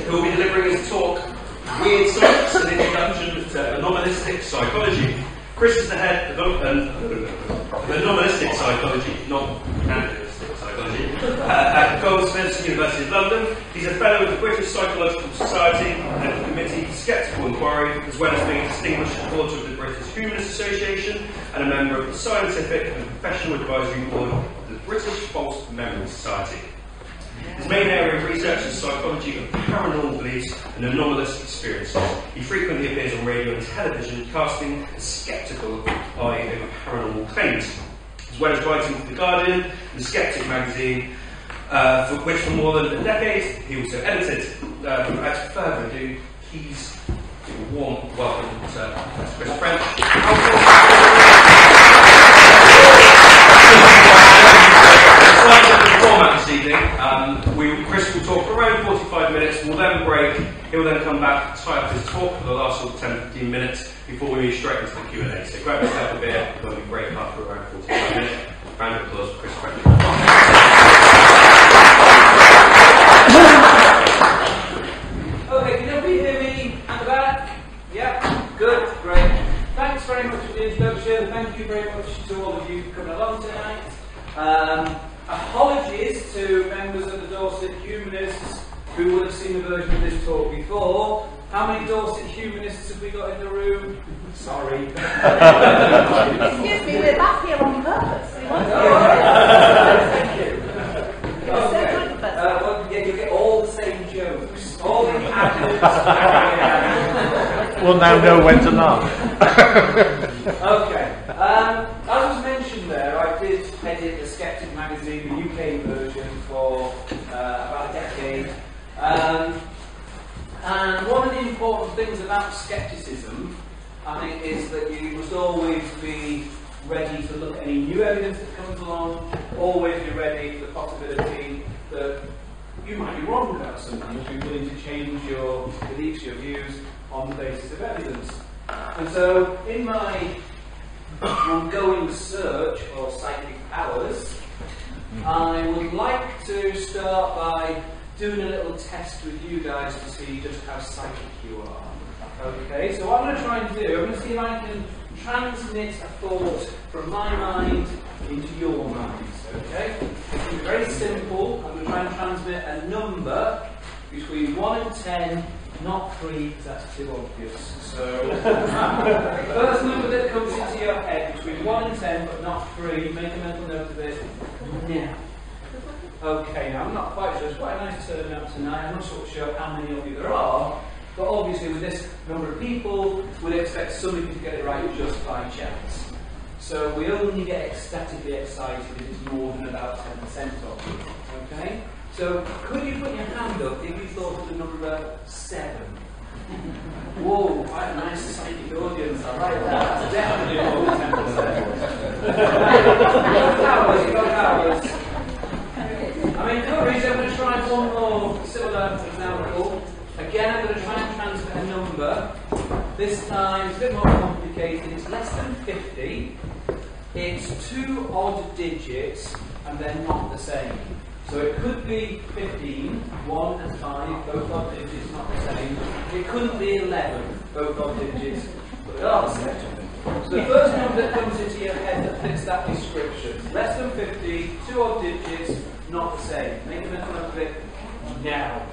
who will be delivering his talk, Weird Science, an introduction to anomalistic psychology. Chris is the head of anomalistic psychology, not animalistic psychology, at Goldsmiths, University of London. He's a fellow of the British Psychological Society and the Committee for Skeptical Inquiry, as well as being a distinguished supporter of the British Humanist Association and a member of the Scientific and Professional Advisory Board of the British False Memory Society. His main area of research is psychology of paranormal beliefs and anomalous experiences. He frequently appears on radio and television, casting a sceptical eye over paranormal claims, as well as writing for The Guardian and The Skeptic magazine, for which for more than a decade he also edited. Without further ado, please give a warm welcome to Chris French. Format this evening. Chris will talk for around 45 minutes, we'll then break, he'll then come back, tie up his talk for the last sort of 10-15 minutes before we move straight into the Q&A. So grab yourself a beer when we break up for around 45 minutes. Round of applause for Chris French. Okay, can everybody hear me at the back? Yeah? Good, great. Thanks very much for the introduction. Thank you very much to all of you coming along tonight. Apologies to members of the Dorset Humanists who would have seen a version of this talk before. How many Dorset Humanists have we got in the room? Sorry. Excuse me, we're back here on purpose. Thank you. Yeah, you get all the same jokes. All the actors. We'll now know when to laugh. Okay. As was mentioned there, I did edit the Skeptic magazine, the UK version, for about a decade. And one of the important things about skepticism, I think, is that you must always be ready to look at any new evidence that comes along, always be ready for the possibility that you might be wrong about something, you'll be willing to change your beliefs, your views, on the basis of evidence. And so, in my ongoing search for psychic powers, I would like to start by doing a little test with you guys to see just how psychic you are. Okay, so what I'm going to try and do, I'm going to see if I can transmit a thought from my mind into your minds. Okay, it's going to be very simple. I'm going to try and transmit a number between 1 and 10. Not 3, because that's too obvious. So, first number that comes into your head between 1 and 10, but not 3, make a mental note of it now. Okay, now I'm not quite sure, it's quite a nice turnout tonight, I'm not sort of sure how many of you there are, but obviously with this number of people, we'd expect some of you to get it right just by chance. So we only get ecstatically excited if it's more than about 10% of you. Okay? So, could you put your hand up if you thought of the number 7? Whoa, quite a nice psychic audience, I like that. That's definitely more than 10%. You've got powers. I'm encouraged, I'm going to try one more similar example. Again, I'm going to try and transfer a number. This time, it's a bit more complicated. It's less than 50. It's 2 odd digits, and they're not the same. So it could be 15, 1 and 5, both odd digits, not the same. It couldn't be 11, both odd digits, but they are the same. So the first number that comes into your head that fits that description, less than 50, 2 odd digits, not the same. Make a mental note of it now.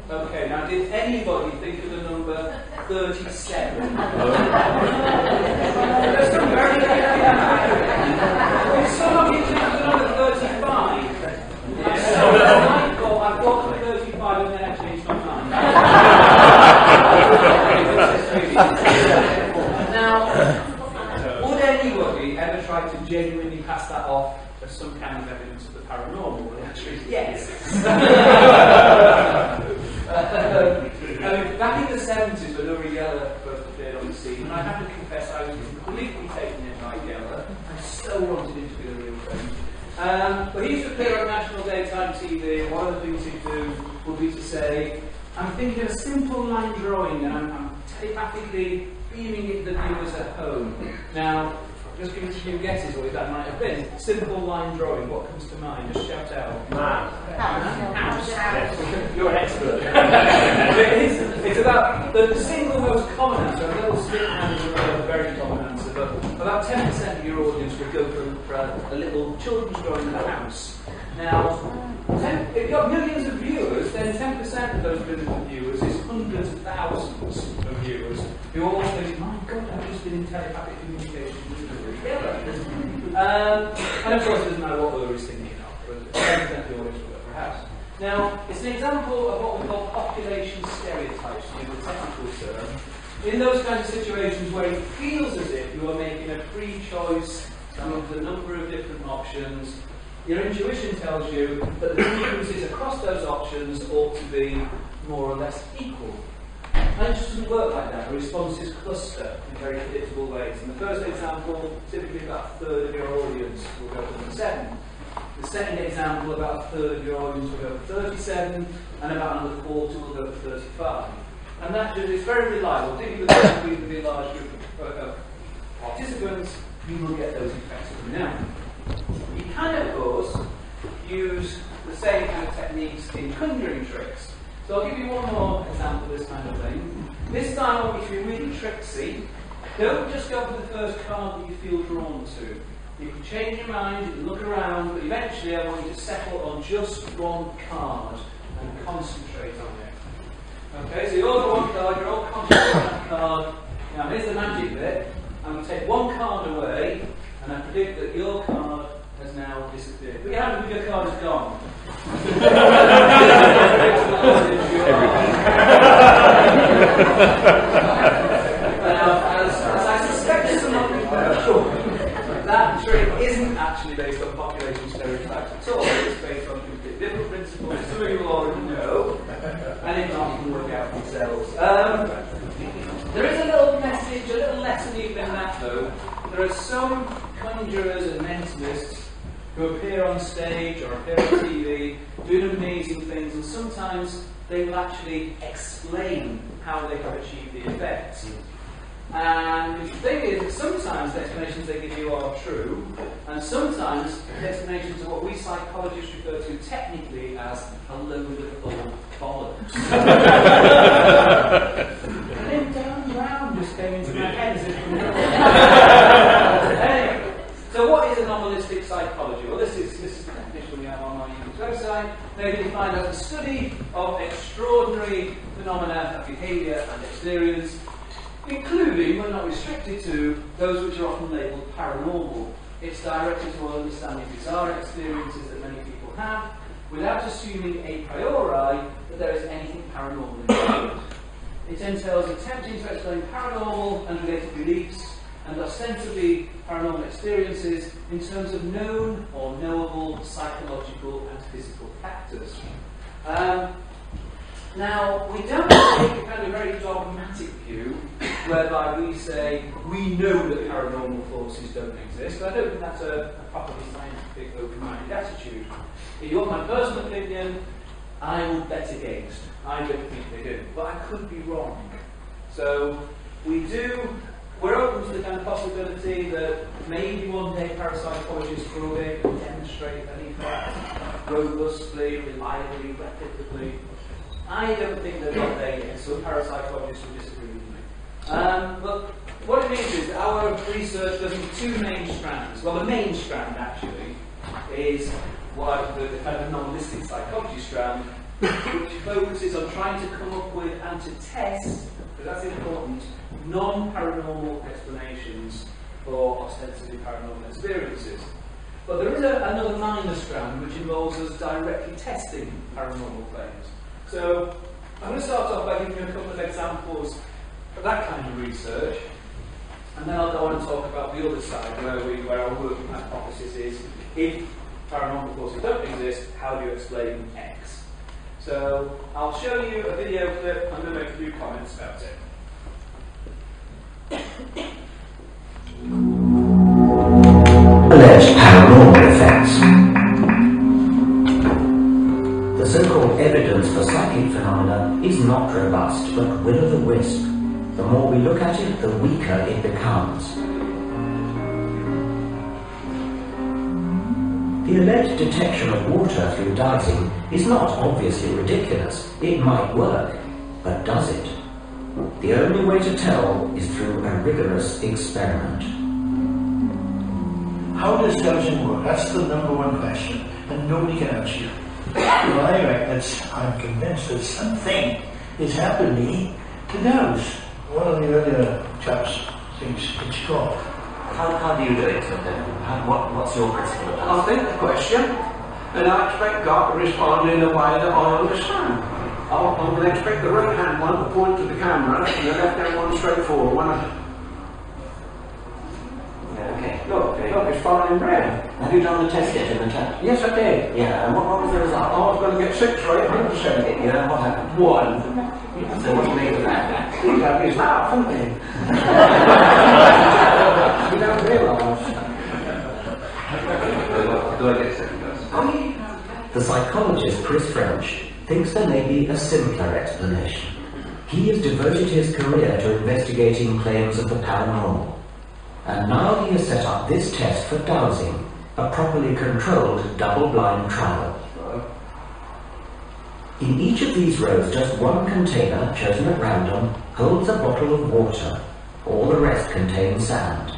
Okay, now did anybody think of the number 37? There's some very some of you think of the number 35. I thought of 35 and then I changed my mind. Now, would anybody ever try to genuinely pass that off as some kind of evidence of the paranormal? Well, the answer is yes. Back in the 70s when Uri Geller first appeared on the scene, and I have to confess I was completely taken in by Geller. I so wanted him to be the real thing. But he used to appear on national daytime TV, and one of the things he'd do would be to say, I'm thinking of a simple line drawing, and I'm telepathically beaming it to the viewers at home. Now, just give us a few guesses what that might have been. Simple line drawing, what comes to mind? Just shout out. Man. You're an expert. The single most common answer, and little split hand is a very common answer, but about 10% of your audience would go for a little children's drawing in a house. Now, if you've got millions of viewers, then 10% of those millions of viewers is hundreds of thousands of viewers who all think, my God, I've just been in telepathic communication with them. And of course, it doesn't matter what Ur is thinking of, but 10% of the audience will go for a house. Now, it's an example of what we call population stereotypes, to use a technical term. In those kinds of situations where it feels as if you are making a free choice among a number of different options, your intuition tells you that the frequencies across those options ought to be more or less equal. And it just doesn't work like that. The responses cluster in very predictable ways. In the first example, typically about a third of your audience will go for 7. The second example, about a third of your audience will go for 37, and about another quarter will go for 35. And that is very reliable. Particularly with a reasonably large group of participants, you will get those effects coming out. You can, of course, use the same kind of techniques in conjuring tricks. So I'll give you one more example of this kind of thing. This time I want you to be really tricksy. Don't just go for the first card that you feel drawn to. You can change your mind, you can look around, but eventually I want you to settle on just one card and concentrate on it. Okay, so you all got one card, you're all concentrating on that card. Now here's the magic bit. I'm going to take one card away, and I predict that your card has now disappeared. But you haven't, your card is gone. As I suspect some of you know, that trick isn't actually based on population stereotypes at all. It's based on completely different principles. Some of you will already know, and if not, you can work out for yourselves. There is a little message, a little lesson even in that though. There are some conjurers and mentalists who appear on stage or appear on TV doing amazing things, and sometimes they will actually explain how they have achieved the effects. And the thing is that sometimes the explanations they give you are true, and sometimes the explanations are what we psychologists refer to technically as a load of old bollocks. And then down round just came into my head as if anyway, so what is anomalistic psychology? Well, this is the definition we have on our website. Maybe defined as the study of extraordinary phenomena of behaviour and experience, including, but not restricted to, those which are often labelled paranormal. It's directed toward understanding bizarre experiences that many people have, without assuming a priori that there is anything paranormal involved. It entails attempting to explain paranormal and related beliefs and ostensibly paranormal experiences in terms of known or knowable psychological and physical factors. Now, we don't take a kind of very dogmatic view whereby we say we know that paranormal forces don't exist. I don't think that's a properly scientific, open-minded attitude. If you want my personal opinion, I would bet against. I don't think they do, but I could be wrong. So we're open to the kind of possibility that maybe one day parapsychologists will be able to demonstrate an effect robustly, reliably, replicably. I don't think they're not there yet, so parapsychologists will disagree with me. But what it means is that our research does in two main strands. Well, the main strand actually is the kind of anomalistic psychology strand, which focuses on trying to come up with and to test, because that's important, non-paranormal explanations for ostensibly paranormal experiences. But there is another minor strand which involves us directly testing paranormal claims. So I'm going to start off by giving you a couple of examples of that kind of research, and then I'll go on and talk about the other side, where our working hypothesis is, if paranormal forces don't exist, how do you explain X? So I'll show you a video clip. I'm going to make a few comments about it. Alleged paranormal effects. The so-called evidence for psychic phenomena is not robust, but will-o'-the-wisp. The more we look at it, the weaker it becomes. The alleged detection of water through dicing is not obviously ridiculous. It might work, but does it? The only way to tell is through a rigorous experiment. How does dowsing work? That's the number one question, and nobody can answer you. Well, I reckon I'm convinced that something is happening to douse. One of the earlier chaps thinks it's God. How do you do it, sir? What's your principle of I'll think the question, and I expect God to respond in a way that I understand. I'm going to expect the right hand one to point to the camera, and the left hand one straight forward. Okay. Look, it's following red. Have you done the test yet in the test? Yes, I did. Yeah, and what was the result? I was going to get 6 or 800%. Yeah, what happened? 1. So what do you make of that? He's having his laugh, haven't he? You don't realise. Do I get second guess? The psychologist Chris French thinks there may be a simpler explanation. He has devoted his career to investigating claims of the paranormal. And now he has set up this test for dowsing, a properly controlled double-blind trial. In each of these rows, just one container, chosen at random, holds a bottle of water. All the rest contain sand.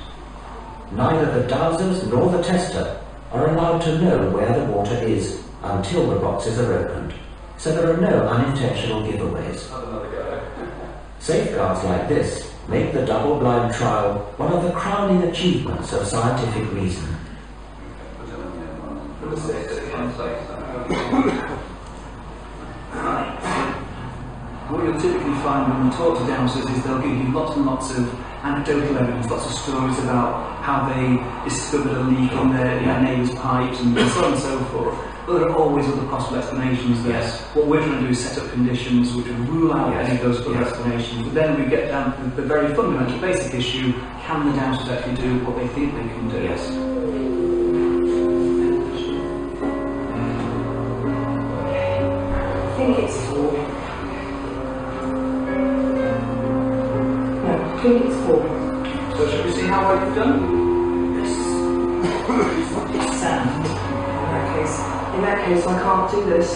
Neither the dowsers nor the tester are allowed to know where the water is until the boxes are opened, so there are no unintentional giveaways. Safeguards like this make the double-blind trial one of the crowning achievements of scientific reason. What you'll typically find when you talk to dowsers is they'll give you lots and lots of anecdotal evidence, lots of stories about how they discovered a leak in their neighbour's pipes and so on and so forth. But there are always other possible explanations there. Yes. What we're trying to do is set up conditions which would rule out any of those other explanations. But then we get down to the very fundamental basic issue: can the dowsers actually do what they think they can do? Yes. I think it's 4. No, I think it's 4. So shall we see how well you've done? It's sand. In that case, I can't do this.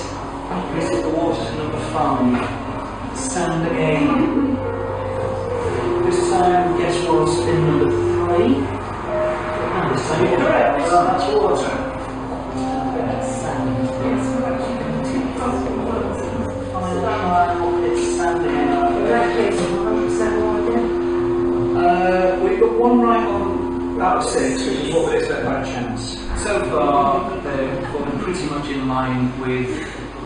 This is the water to number 5. Sand again. This time, guess was in number 3. And this time you're correct. That's water. That's sand. Final trial, it's sand again. In that case, 100% right again. We've got 1 right on out of 6, which is what we'd expect by chance. So far, they're falling pretty much in line with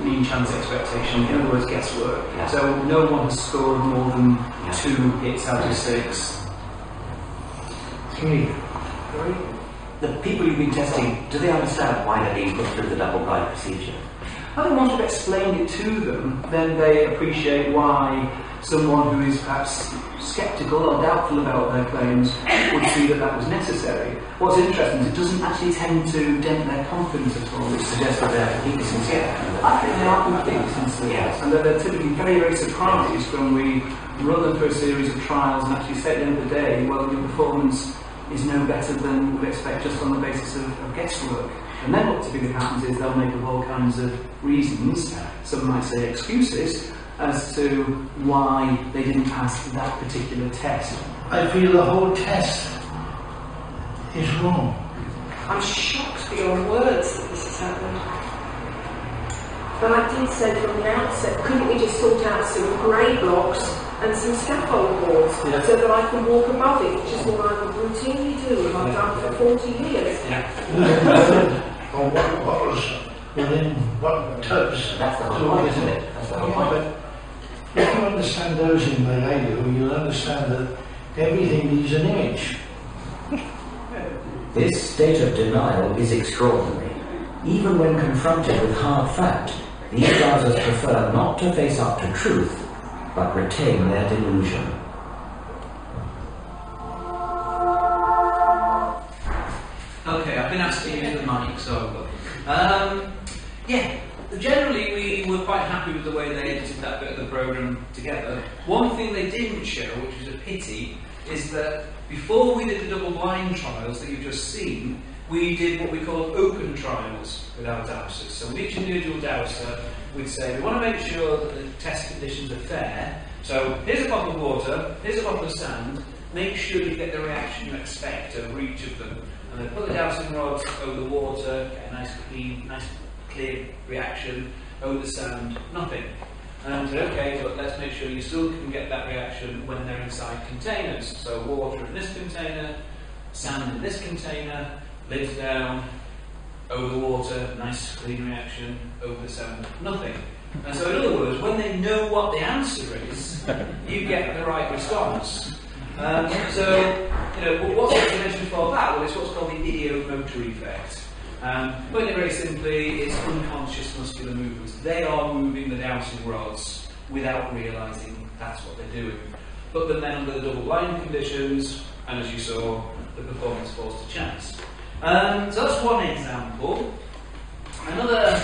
mean chance expectation, in other words, guesswork. Yeah. So no one has scored more than 2 hits out of 6. 3. The people you've been testing, do they understand why they're being put through the double-blind procedure? I think once we've explained it to them, then they appreciate why someone who is perhaps sceptical or doubtful about their claims would see that that was necessary. What's interesting is it doesn't actually tend to dent their confidence at all, which suggests that they're completely sincere. I think they are completely sincere, Yes. and that they're typically very, very surprised when we run them through a series of trials and actually say at the end of the day, well, your performance is no better than we'd expect just on the basis of guesswork. And then what typically happens is they'll make up all kinds of reasons, some might say excuses, as to why they didn't pass that particular test. I feel the whole test is wrong. I'm shocked beyond words that this has happened. But I did say from the outset, couldn't we just sort out some grey blocks and some scaffold boards so that I can walk above it, which is what I would routinely do and I've done for 40 years. Or what bottles within what tubs. That's the whole point, isn't it? That's the whole point. But if you understand dosing like I do, you'll understand that everything needs an image. This state of denial is extraordinary. Even when confronted with hard fact, these dowsers prefer not to face up to truth, but retain their delusion. Okay, I've been asked to use the mic, so generally we were quite happy with the way they edited that bit of the programme together. One thing they didn't show, which was a pity, is that before we did the double-blind trials that you've just seen, we did what we call open trials with our dowsers. So with each individual dowser, we'd say, we want to make sure that the test conditions are fair, So here's a bottle of water, here's a bottle of sand, make sure you get the reaction you expect over each of them. And then put the dowsing rods over the water, get a nice clean, nice clear reaction, over the sand, nothing. And said, okay, but let's make sure you still can get that reaction when they're inside containers. So water in this container, sand in this container, lid down, over the water, nice clean reaction, over the sand, nothing. And so in other words, when they know what the answer is, you get the right response. So, what's the explanation for that? Well, it's what's called the ideomotor effect. Putting it very simply, it's unconscious muscular movements. They are moving the dowsing rods without realising that's what they're doing. But then under the double blind conditions, and as you saw, the performance falls to chance. So that's one example. Another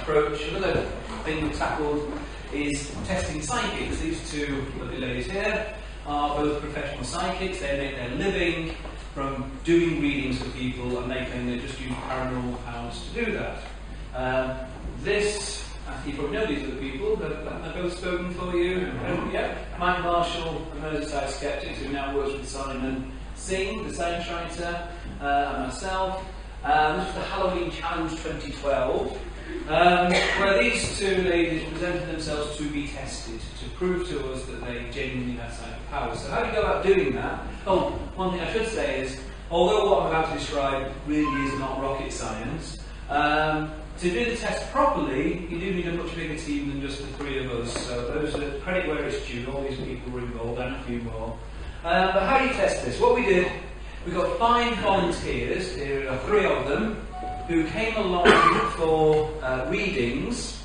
approach, another thing we tackled is testing psychics. These two lovely ladies here are both professional psychics. They make their living from doing readings for people, and they claim they just use paranormal powers to do that. This, you probably know these are the people that have both spoken for you. Yeah, Mike Marshall and Bournemouth Skeptics, who now works with Simon Singh, the science writer, and myself. This was the Halloween Challenge 2012, where these two ladies presented themselves to be tested, to prove to us that they genuinely had psychic powers. So how do you go about doing that? Oh, one thing I should say is, although what I'm about to describe really is not rocket science, to do the test properly, you do need a much bigger team than just the three of us. So those are credit where it's due. All these people were involved, and a few more. But how do you test this? What we did, we got 5 volunteers, here are 3 of them, who came along for readings.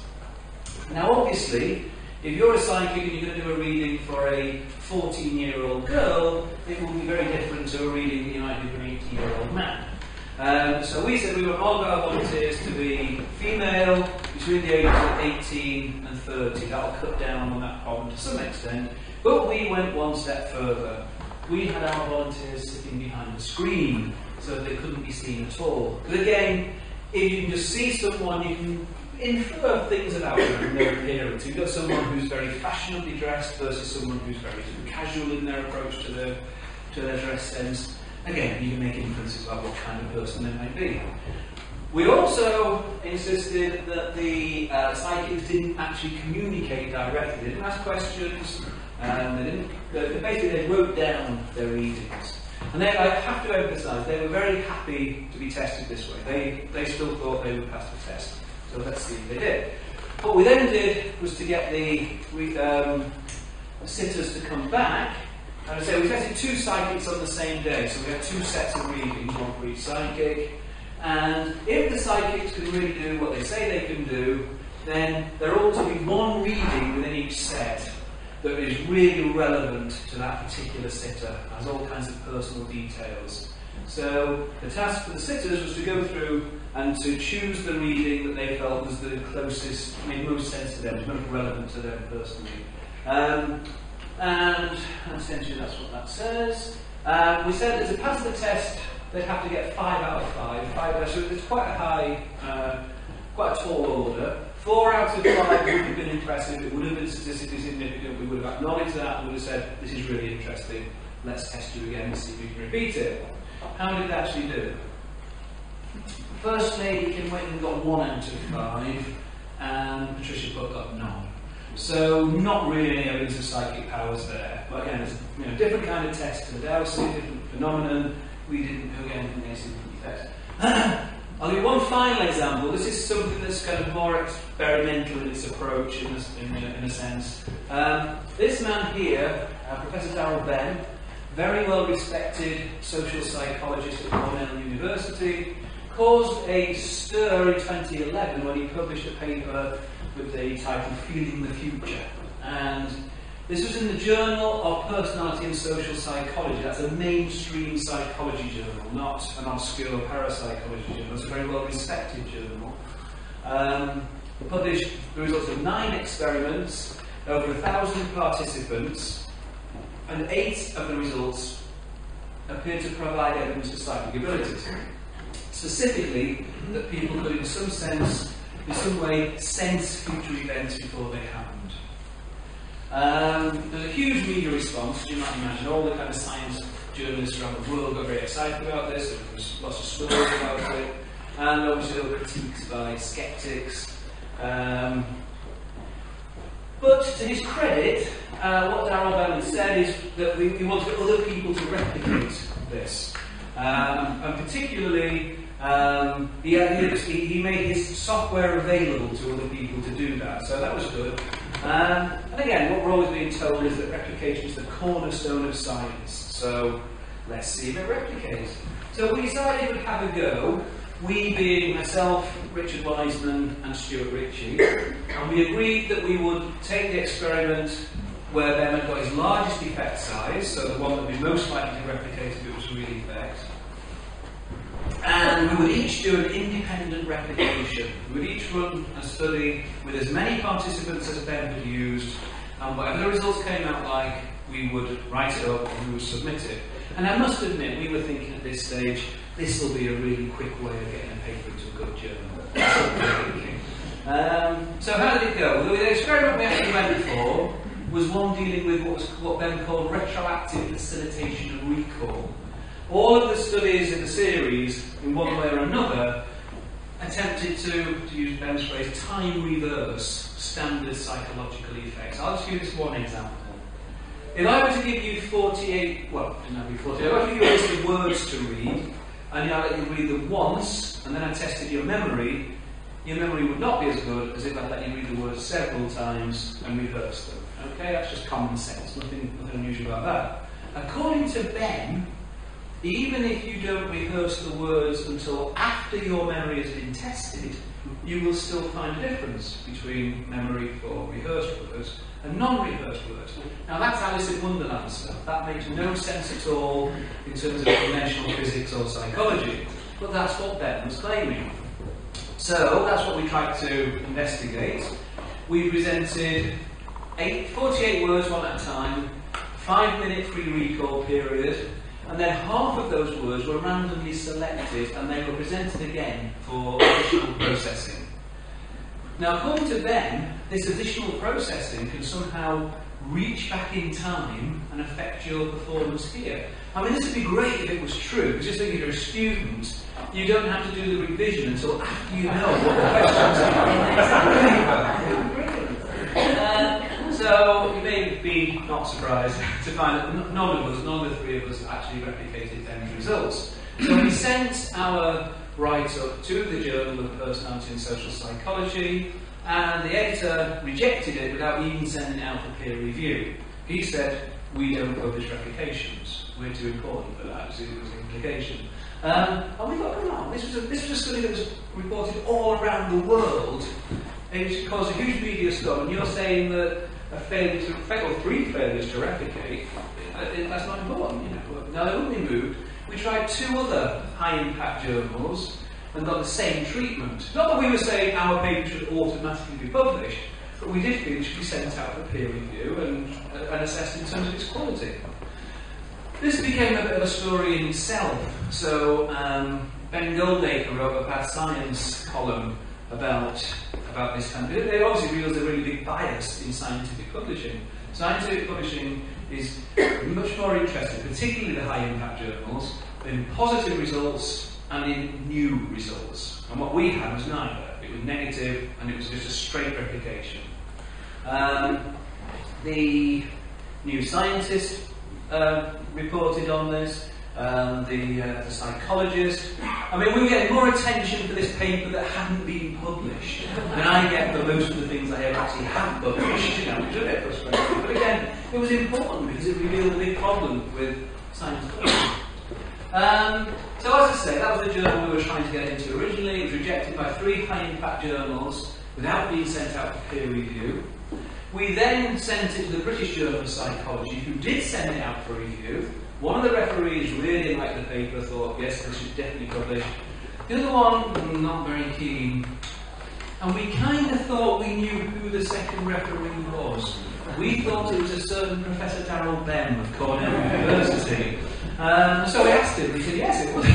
Now obviously, if you're a psychic and you're going to do a reading for a 14-year-old girl, it will be very different to a reading that you might do for an 80-year-old man. So we said we want all of our volunteers to be female, between the ages of 18 and 30. That'll cut down on that problem to some extent. But we went one step further. We had our volunteers sitting behind the screen so that they couldn't be seen at all. Because again, if you can just see someone, you can infer things about them and their appearance. You've got someone who's very fashionably dressed versus someone who's very casual in their approach to their dress sense. Again, you can make inferences about what kind of person they might be. We also insisted that the psychics didn't actually communicate directly. They didn't ask questions. Basically, they wrote down their readings. And I have to emphasise, they were very happy to be tested this way. They still thought they would pass the test. So let's see if they did. What we then did was to get the sitters to come back. And so we tested 2 psychics on the same day. So we had 2 sets of readings, one for each psychic. And if the psychics can really do what they say they can do, then there ought to be one reading within each set that is really relevant to that particular sitter, has all kinds of personal details. So the task for the sitters was to go through and to choose the reading that they felt was the closest, made most sense to them, most relevant to them personally. And essentially that's what that says. We said that to pass the test, they'd have to get 5 out of 5. So it's quite a high, quite a tall order. 4 out of 5 would have been impressive, it would have been statistically significant, we would have acknowledged that and would have said, this is really interesting, let's test you again and see if we can repeat it. How did it actually do? First lady came in and got 1 out of 5, and Patricia Putt got none. So not really any evidence of psychic powers there. But again, it's a different kind of test to the dowsing, different phenomenon. We didn't go again from the test. I'll give one final example. This is something that's kind of more experimental in its approach, in a sense. This man here, Professor Darrell Benn, very well respected social psychologist at Cornell University, caused a stir in 2011 when he published a paper with the title Feeling the Future. And this was in the Journal of Personality and Social Psychology. That's a mainstream psychology journal, not an obscure parapsychology journal. It's a very well respected journal. Published the results of 9 experiments, over 1,000 participants, and 8 of the results appear to provide evidence of psychic abilities. Specifically, that people could in some way sense future events before they happened. There's a huge media response, as you might imagine. All the kind of science journalists around the world got very excited about this. There was lots of stories about it. And obviously there were critiques by skeptics. But to his credit, what Darrell Bowman said is that he wanted other people to replicate this. And particularly, he made his software available to other people to do that. So that was good. And again, what we're always being told is that replication is the cornerstone of science. So let's see if it replicates. So we decided we'd have a go. We being myself, Richard Wiseman and Stuart Ritchie, and we agreed that we would take the experiment where Ben had got his largest effect size, so the one that would be most likely to replicate if it was a real effect, and we would each do an independent replication. We would each run a study with as many participants as Ben had used, and whatever the results came out like, we would write it up and we would submit it. And I must admit, we were thinking at this stage, this will be a really quick way of getting a paper into a good journal. So how did it go? Well, the experiment we actually went for was one dealing with what Ben called retroactive facilitation and recall. All of the studies in the series, in one way or another, attempted to use Ben's phrase, time reverse standard psychological effects. I'll just give this one example. If I were to give you 48, well, it didn't have to be 48, if I were to give you a list of words to read, and I let you read them once, and then I tested your memory would not be as good as if I let you read the words several times and rehearse them. Okay, that's just common sense, nothing unusual about that. According to Ben, even if you don't rehearse the words until after your memory has been tested, you will still find a difference between memory for rehearsed words and non-rehearsed words. Now that's Alice in Wonderland stuff. That makes no sense at all in terms of conventional physics or psychology. But that's what Ben was claiming. So that's what we tried to investigate. We presented 48 words one at a time, 5-minute free recall period, and then half of those words were randomly selected and they were presented again for additional processing. Now, according to Ben, this additional processing can somehow reach back in time and affect your performance here. I mean, this would be great if it was true, because just think if you're a student, you don't have to do the revision until after you know what the questions are in the exam. So you may be not surprised to find that none of the three of us actually replicated Ben's results. So we sent our write-up to the Journal of Personality and Social Psychology, and the editor rejected it without even sending it out for peer review. He said, we don't publish replications, we're too important for that, so it was an implication. And we thought, come on, this was a study that was reported all around the world, and it caused a huge media storm, and you're saying that a failure to replicate, or 3 failures to replicate, that's not important, you know. Now they wouldn't be moved. We tried 2 other high-impact journals and got the same treatment. Not that we were saying our paper should automatically be published, but we did think it should be sent out for peer review and assessed in terms of its quality. This became a bit of a story in itself. So Ben Goldacre wrote a Bad Science column about this kind of... It obviously reveals a really big bias in scientific publishing. Scientific publishing is much more interested, particularly the high-impact journals, in positive results and in new results. And what we had was neither. It was negative, and it was just a straight replication. The New Scientist reported on this. The psychologist. I mean, we were getting more attention for this paper that hadn't been published than I get for most of the things I actually have published, you know, which is a bit frustrating. But again, it was important because it revealed a big problem with science publishing. So as I say, that was the journal we were trying to get into originally. It was rejected by 3 high-impact journals without being sent out for peer review. We then sent it to the British Journal of Psychology, who did send it out for review. One of the referees really liked the paper, thought, yes, this should definitely publish. The other one, not very keen. And we kind of thought we knew who the second referee was. We thought it was a certain Professor Darrell Bem of Cornell University. So we asked him, he said, yes, it was.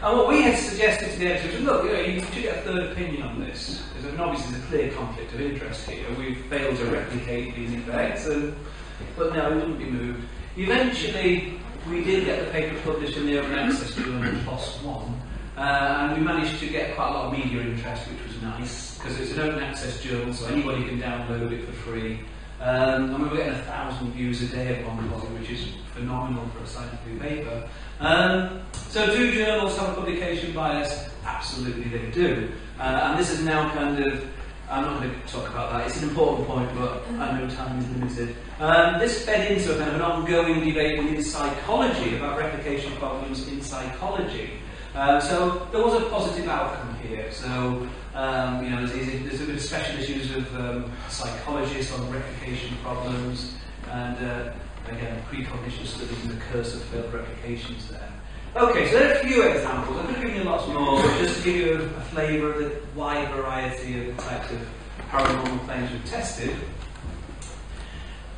And what we had suggested to the editor was, look, you should get a third opinion on this. Because obviously there's a clear conflict of interest here. We've failed to replicate these effects, but no, it wouldn't be moved. Eventually, we did get the paper published in the Open Access Journal PLOS One, and we managed to get quite a lot of media interest, which was nice, because it's an Open Access Journal, so anybody can download it for free. And we were getting 1,000 views a day upon the blog, which is phenomenal for a scientific paper. So do journals have a publication bias? Absolutely they do. And this is now kind of, I'm not going to talk about that, it's an important point, but I know time is limited. This fed into a kind of an ongoing debate within psychology about replication problems in psychology. So there was a positive outcome here. So there's a bit of special issues of psychologists on replication problems, and again precognition studies and the curse of failed replications there. Okay, so there are a few examples. I'm going to give you lots more, but just to give you a flavour of the wide variety of the types of paranormal claims we've tested.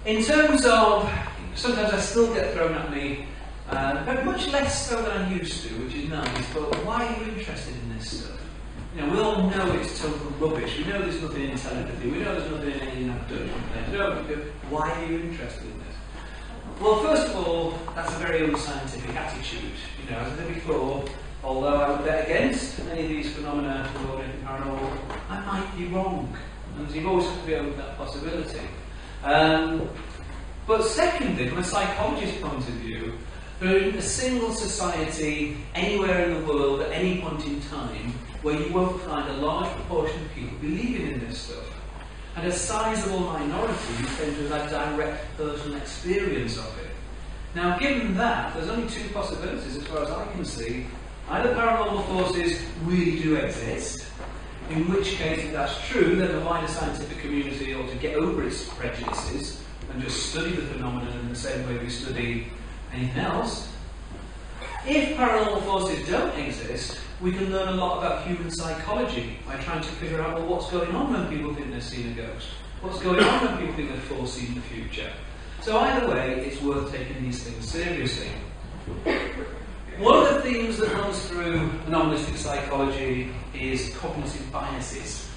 In terms of, sometimes I still get thrown at me, but much less so than I'm used to, which is nice, but why are you interested in this stuff? We all know it's total rubbish. We know there's nothing in telepathy. We know there's nothing in alien abduction. Why are you interested in this? Well, first of all, that's a very unscientific attitude. As I said before, although I would bet against any of these phenomena involving anything paranormal, I might be wrong. And you've always got to be open to that possibility. But secondly, from a psychologist's point of view, there isn't a single society anywhere in the world at any point in time where you won't find a large proportion of people believing in this stuff. And a sizable minority tend to have direct personal experience of it. Now, given that, there's only two possibilities as far as I can see. Either paranormal forces really do exist, in which case, if that's true, then the wider scientific community ought to get over its prejudices and just study the phenomenon in the same way we study anything else. If paranormal forces don't exist, we can learn a lot about human psychology by trying to figure out, well, what's going on when people think they've seen a ghost? What's going on when people think they've foreseen the future? So either way, it's worth taking these things seriously. One of the themes that runs through anomalistic psychology is cognitive biases.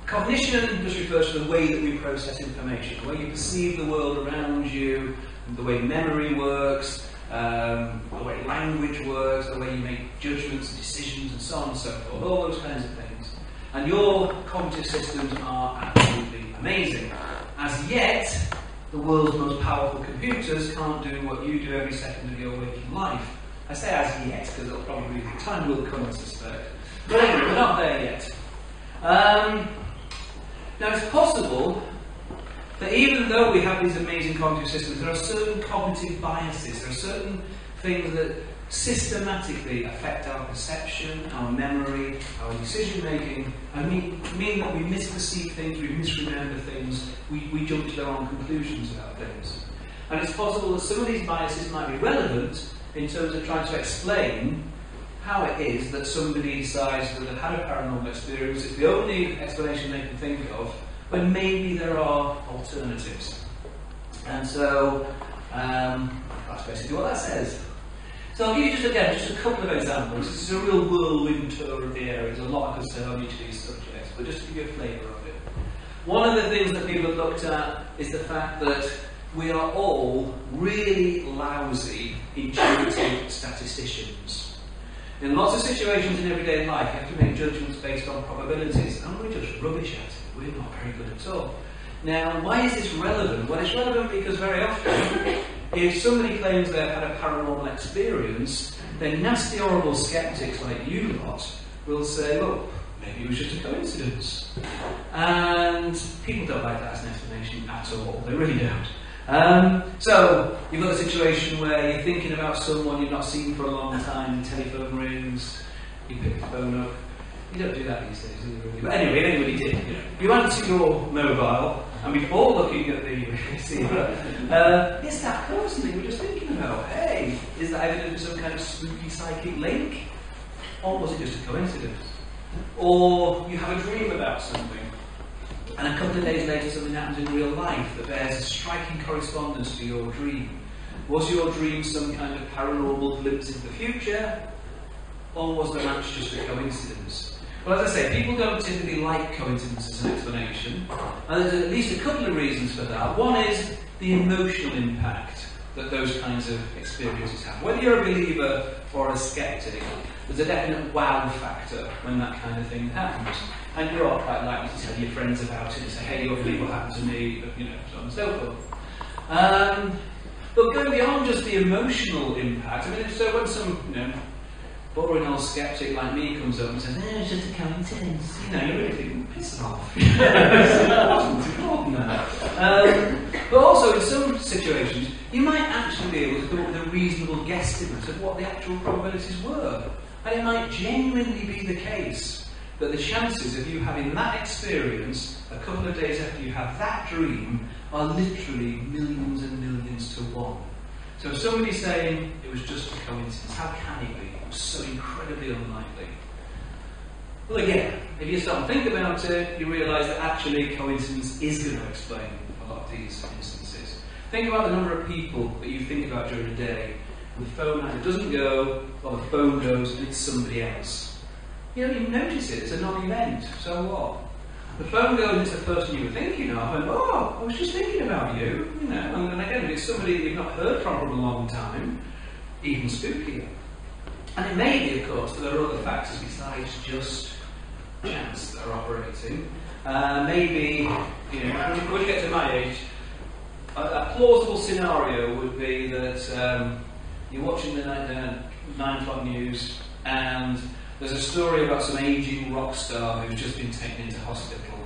Cognition just refers to the way that we process information, the way you perceive the world around you, the way memory works, the way language works, the way you make judgments, decisions, and so on and so forth, all those kinds of things. And your cognitive systems are absolutely amazing. As yet, the world's most powerful computers can't do what you do every second of your waking life. I say as yet, because it'll probably the time will come, I suspect. But anyway, we're not there yet. Now, it's possible that even though we have these amazing cognitive systems, there are certain cognitive biases, there are certain things that systematically affect our perception, our memory, our decision making, and mean that we misperceive things, we misremember things, we jump to the wrong conclusions about things. And it's possible that some of these biases might be relevant in terms of trying to explain how it is that somebody decides that they've had a paranormal experience, it's the only explanation they can think of, when maybe there are alternatives. And so, that's basically what that says. So I'll give you just a couple of examples. This is a real whirlwind tour of the area. There's a lot I could say on each of these subjects, but just to give you a flavour of it. One of the things that people have looked at is the fact that we are all really lousy, intuitive statisticians. In lots of situations in everyday life, you have to make judgments based on probabilities, and we're just rubbish at it. We're not very good at all. Now, why is this relevant? Well, it's relevant because very often, if somebody claims they've had a paranormal experience, then nasty, horrible skeptics like you lot will say, well, maybe it was just a coincidence. And people don't like that as an explanation at all. They really don't. So, you've got a situation where you're thinking about someone you've not seen for a long time, the telephone rings, you pick the phone up. You don't do that these days, do you really? But anyway, if anybody did, you answer your mobile, and before looking at the receiver, is that person you were just thinking about? Hey, is that evidence of some kind of spooky psychic link? Or was it just a coincidence? Or you have a dream about something, and a couple of days later something happens in real life that bears a striking correspondence to your dream. Was your dream some kind of paranormal glimpse into the future? Or was the match just a coincidence? Well, as I say, people don't typically like coincidence as an explanation. And there's at least a couple of reasons for that. One is the emotional impact that those kinds of experiences have. Whether you're a believer or a skeptic, there's a definite wow factor when that kind of thing happens. And you are quite likely to tell your friends about it and say, hey, you'll believe what happened to me, you know, so on and so forth. But going beyond just the emotional impact, I mean, so when some, you know, boring old skeptic like me comes up and says, it's just a coincidence, you know, you really think, piss off. It wasn't important that. But also, in some situations, you might actually be able to come up with a reasonable guesstimate of what the actual probabilities were. And it might genuinely be the case that the chances of you having that experience a couple of days after you have that dream are literally millions and millions to one. So if somebody's saying it was just a coincidence, how can it be? It was so incredibly unlikely. Well, again, if you start to think about it, you realise that actually coincidence is going to explain a lot of these instances. Think about the number of people that you think about during a day, and the phone either doesn't go, or the phone goes and it's somebody else. You don't even notice it, it's a non-event, so what? The phone goes and it's the person you were thinking of, and oh, I was just thinking about you, you know, and then again, if it's somebody that you've not heard from for a long time, even spookier. And it may be, of course, that there are other factors besides just chance that are operating. Maybe, you know, when you get to my age, a plausible scenario would be that you're watching the 9 o'clock news and there's a story about some ageing rock star who's just been taken into hospital.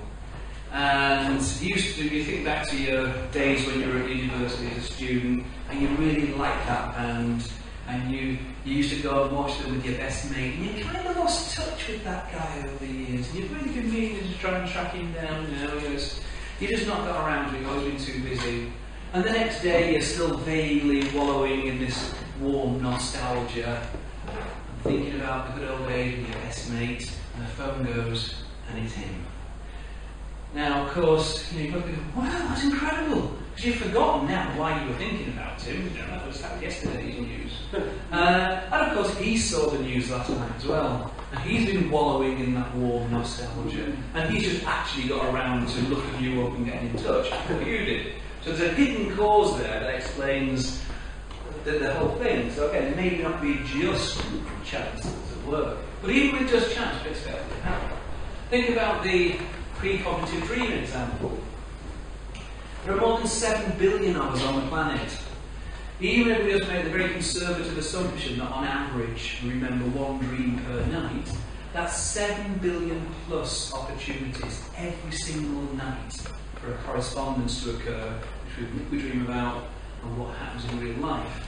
And you think back to your days when you were at university as a student, and you really liked that band, and you used to go and watch them with your best mate, and you kind of lost touch with that guy over the years, and you've really been meaning to try and track him down, you know, you just not got around to it, you've always been too busy. And the next day you're still vaguely wallowing in this warm nostalgia, thinking about the good old days with your best mate, and the phone goes, and it's him. Now, of course, you know, you've got to go, wow, that's incredible, because you've forgotten now why you were thinking about him. You know, that was yesterday's news. And of course, he saw the news last night as well, and he's been wallowing in that warm nostalgia, and he's just actually got around to looking you up and getting in touch before you did. So there's a hidden cause there that explains the whole thing. So again, it may not be just chance at work, but even with just chance, you expect it to happen. Think about the precognitive dream example. There are more than 7 billion of us on the planet. Even if we just make the very conservative assumption that on average we remember one dream per night, that's 7 billion plus opportunities every single night for a correspondence to occur, which we dream about and what happens in real life.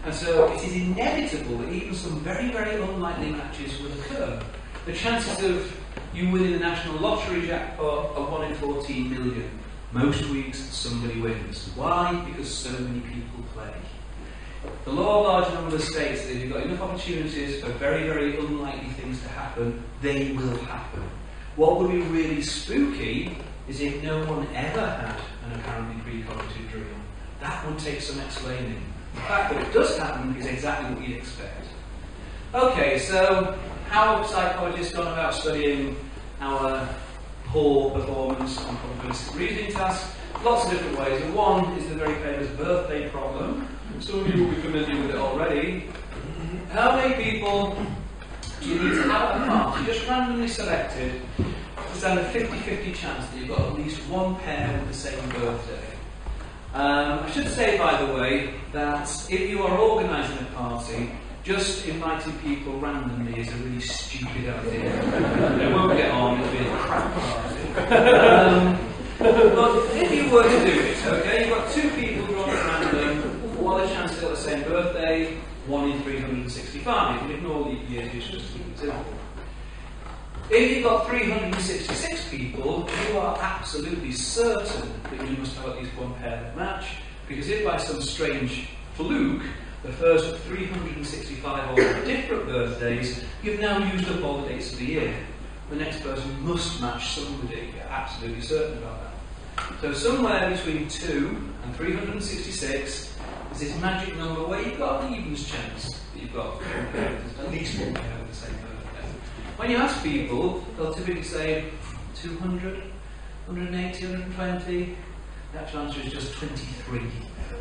And so it is inevitable that even some very, very unlikely matches will occur. The chances of you winning the national lottery jackpot are 1 in 14 million. Most weeks somebody wins. Why? Because so many people play. The law of large numbers states that if you've got enough opportunities for very, very unlikely things to happen, they will happen. What would be really spooky is if no one ever had an apparently precognitive dream. That would take some explaining. The fact that it does happen is exactly what you'd expect. Okay, so how have psychologists gone about studying our poor performance on probabilistic reasoning tasks? Lots of different ways. And one is the very famous birthday problem. Some of you will be familiar with it already. How many people do you need to have at a party, just randomly selected, to stand a 50-50 chance that you've got at least one pair with the same birthday? I should say, by the way, that if you are organising a party, just inviting people randomly is a really stupid idea. They won't get on, it'll be a crap party. But if you were to do it, okay, you've got 2 people drawn at random, what are the chances they've got the same birthday? 1 in 365. And ignore leap years, it's just keep it simple. If you've got 366 people, you are absolutely certain that you must have at least one pair that match, because if by some strange fluke the first 365 are different birthdays, you've now used up all the dates of the year. The next person must match somebody, you're absolutely certain about that. So somewhere between 2 and 366 is this magic number where you've got an evens chance that you've got at least one pair of the same birthday. When you ask people, they'll typically say 200, 180, 120. The actual answer is just 23.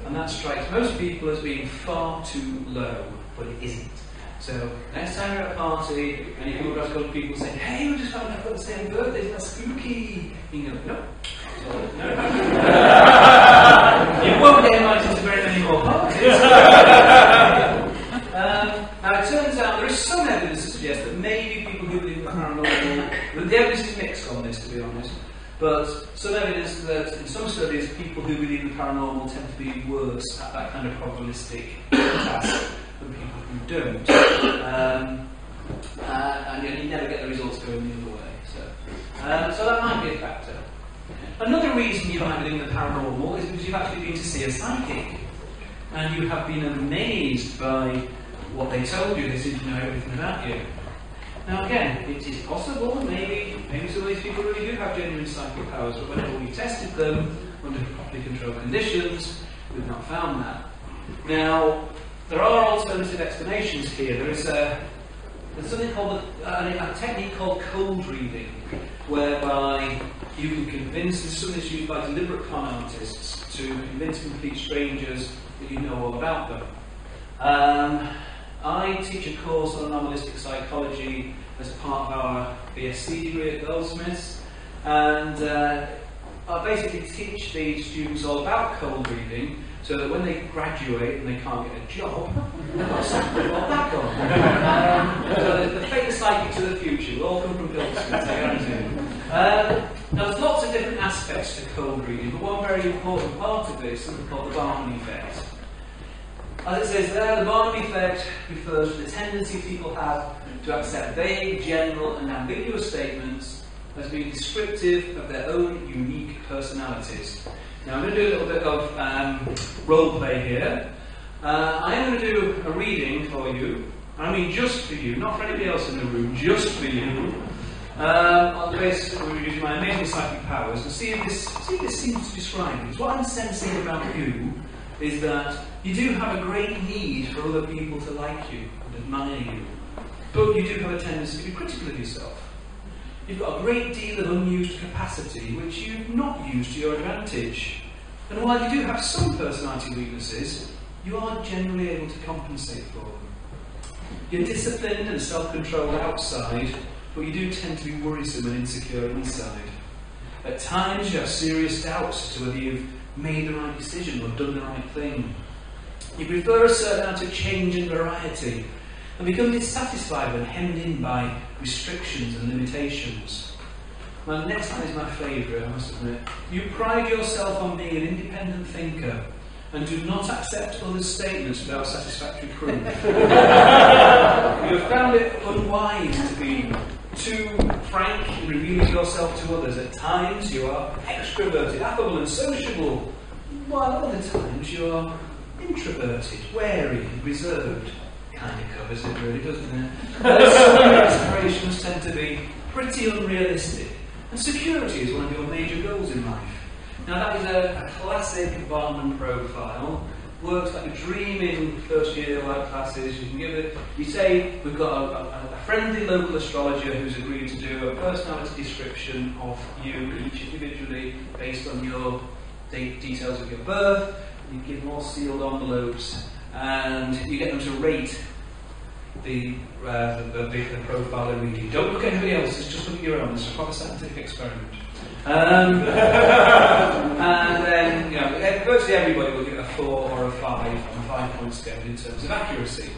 And that strikes most people as being far too low, but it isn't. So next time you're at a party and you come across a couple of people saying, hey, we just found out I've got the same birthday, isn't that spooky? You go, no. No. You won't get invited to very many more parties. Now it turns out there is some evidence to suggest that maybe people who believe in the paranormal, the evidence is mixed on this, to be honest, but some evidence that in some studies people who believe in the paranormal tend to be worse at that kind of probabilistic task than people who don't. And yet you never get the results going the other way. So that might be a factor. Another reason you might believe in the paranormal is because you've actually been to see a psychic and you have been amazed by what they told you. They seem to know everything about you. Now again, it is possible that maybe some of these people really do have genuine psychic powers, but whenever we tested them under properly controlled conditions, we've not found that. Now, there are alternative explanations here. There's something called a technique called cold reading, whereby you can convince, this is something that's used by deliberate con artists to convince complete strangers that you know all about them. I teach a course on anomalistic psychology as part of our BSc degree at Goldsmiths, and I basically teach the students all about cold reading, so that when they graduate and they can't get a job, they've got something to fall back on. So the fake psychics of the future will all come from Goldsmiths, I guarantee. Now there's lots of different aspects to cold reading, but one very important part of it is something called the Barnum effect. As it says there, the Barnum effect refers to the tendency people have to accept vague, general and ambiguous statements as being descriptive of their own unique personalities. Now I'm going to do a little bit of role play here. I am going to do a reading for you, I mean just for you, not for anybody else in the room, just for you, on the basis that we're using my amazing psychic powers, and see if this seems to describe you. What I'm sensing about you is that you do have a great need for other people to like you and admire you, but you do have a tendency to be critical of yourself. You've got a great deal of unused capacity which you've not used to your advantage. And while you do have some personality weaknesses, you are generally able to compensate for them. You're disciplined and self-controlled outside, but you do tend to be worrisome and insecure inside. At times you have serious doubts as to whether you've made the right decision or done the right thing. You prefer a certain amount of change and variety, and become dissatisfied when hemmed in by restrictions and limitations. My next one is my favourite, I must admit. You pride yourself on being an independent thinker and do not accept others' statements without satisfactory proof. You have found it unwise to be too frank in revealing yourself to others. At times you are extroverted, affable and sociable, while at other times you are introverted, wary and reserved. Kind of covers it really, doesn't it? Some of your aspirations tend to be pretty unrealistic, and security is one of your major goals in life. Now that is a classic Barnum profile. Works like a dream in first year life classes. You can give it. You say we've got a friendly local astrologer who's agreed to do a personality description of you each individually based on your details of your birth. You give them all sealed envelopes, and you get them to rate the profile they're reading. Don't look at anybody else's, just look at your own. It's a proper scientific experiment. And then, you know, virtually everybody will get a 4 or a 5 on a 5-point scale in terms of accuracy.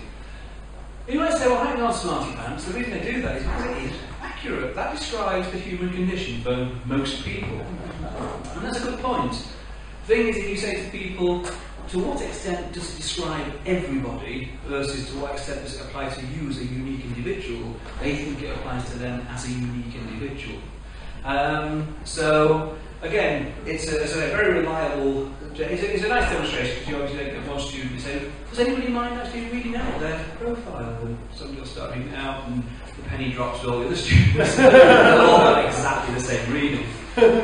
You might say, well, hang on, smarty pants. The reason they do that is because it is accurate. That describes the human condition for most people. And that's a good point. The thing is, if you say to people, to what extent does it describe everybody versus to what extent does it apply to you as a unique individual, they think it applies to them as a unique individual. So, again, it's a very reliable, it's a nice demonstration because you obviously get one student and say, does anybody mind actually reading out their profile? And somebody will start reading it out and the penny drops to all the other students. They'll all have exactly the same reading.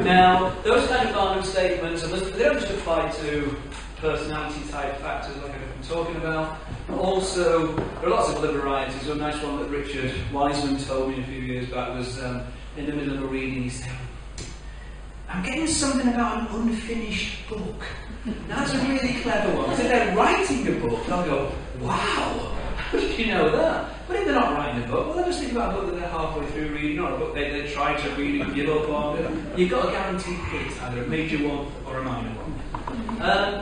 Now, those kind of Barnum statements, and they don't just apply to personality type factors like I've been talking about. Also, there are lots of other varieties. A nice one that Richard Wiseman told me a few years back was in the middle of a reading, he said, I'm getting something about an unfinished book. Now, that's a really clever one. So they're writing a book, and I'll go, wow, how did you know that? But if they're not writing a book, well, they're just thinking about a book that they're halfway through reading, or a book they tried to read and give up on. You've got a guaranteed hit, either a major one or a minor one.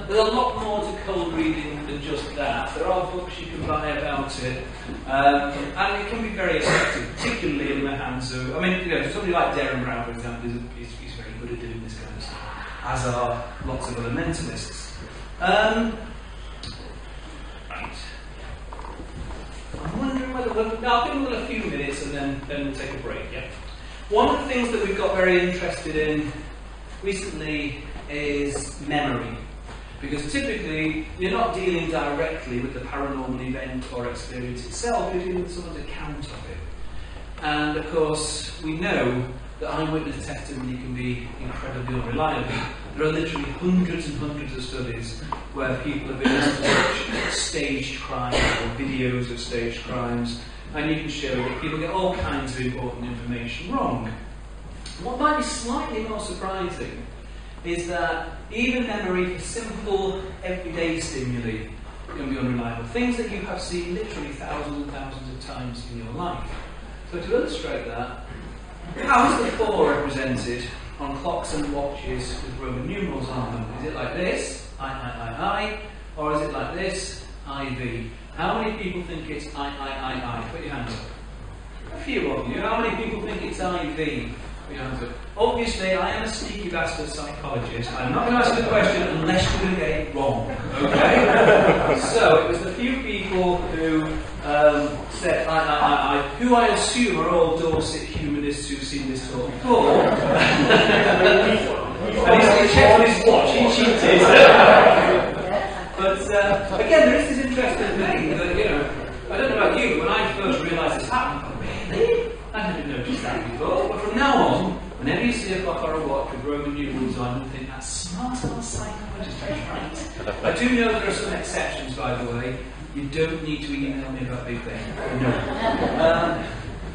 There's a lot more to cold reading than just that. There are books you can buy about it, and it can be very effective, particularly in the hands of, somebody like Darren Brown, for example, is very good at doing this kind of stuff, as are lots of other mentalists. Right. I'm wondering whether I'll give them a few minutes and then we'll take a break. Yeah. One of the things that we've got very interested in recently is memory. Because typically, you're not dealing directly with the paranormal event or experience itself, you're dealing with someone's account of it. And of course, we know that eyewitness testimony can be incredibly unreliable. There are literally hundreds and hundreds of studies where people have been asked to watch staged crimes or videos of staged crimes, and you can show that people get all kinds of important information wrong. What might be slightly more surprising is that even memory for simple, everyday stimuli can be unreliable. Things that you have seen literally thousands and thousands of times in your life. So to illustrate that, how is the 4 represented on clocks and watches with Roman numerals on them? Is it like this, I, or is it like this, IV? How many people think it's I? Put your hands up. A few of you. How many people think it's IV? Obviously, I am a sneaky bastard psychologist. I'm not going to ask the question unless you're going to get it wrong. Okay? So, it was the few people who said I, who I assume are all Dorset humanists who've seen this talk before. And he checked on his watch, he cheated. But again, there is this interesting thing that, I don't know about you, but when I first realised this happened, I thought, really? I hadn't noticed that before. But from now on, whenever you see a clock or a watch with Roman numerals on, you think that's smart on psychologist, right? I do know there are some exceptions, by the way. You don't need to email me about Big Bang. No.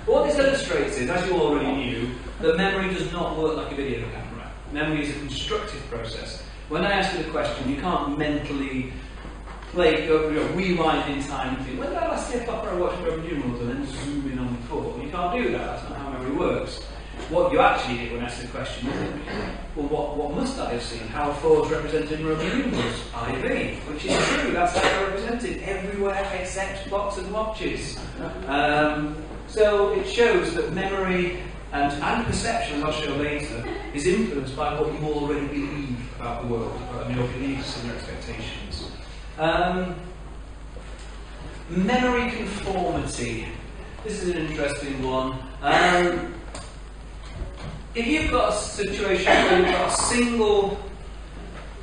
What this illustrates is, as you already knew, that memory does not work like a video camera. Memory is a constructive process. When I ask you the question, you can't mentally rewind in time and think, when did I last see a clock or a watch with Roman numerals and then zoom in on the 4? You can't do that, that's not how memory works. What you actually did when asked the question is, well, what must I have seen? How are 4s represented in Roman numerals? IV, which is true, that's how they're represented everywhere except clocks and watches. So it shows that memory and perception, as I'll show later, is influenced by what you already believe about the world, your beliefs and your expectations. Memory conformity. This is an interesting one. If you've got a situation where you've got a single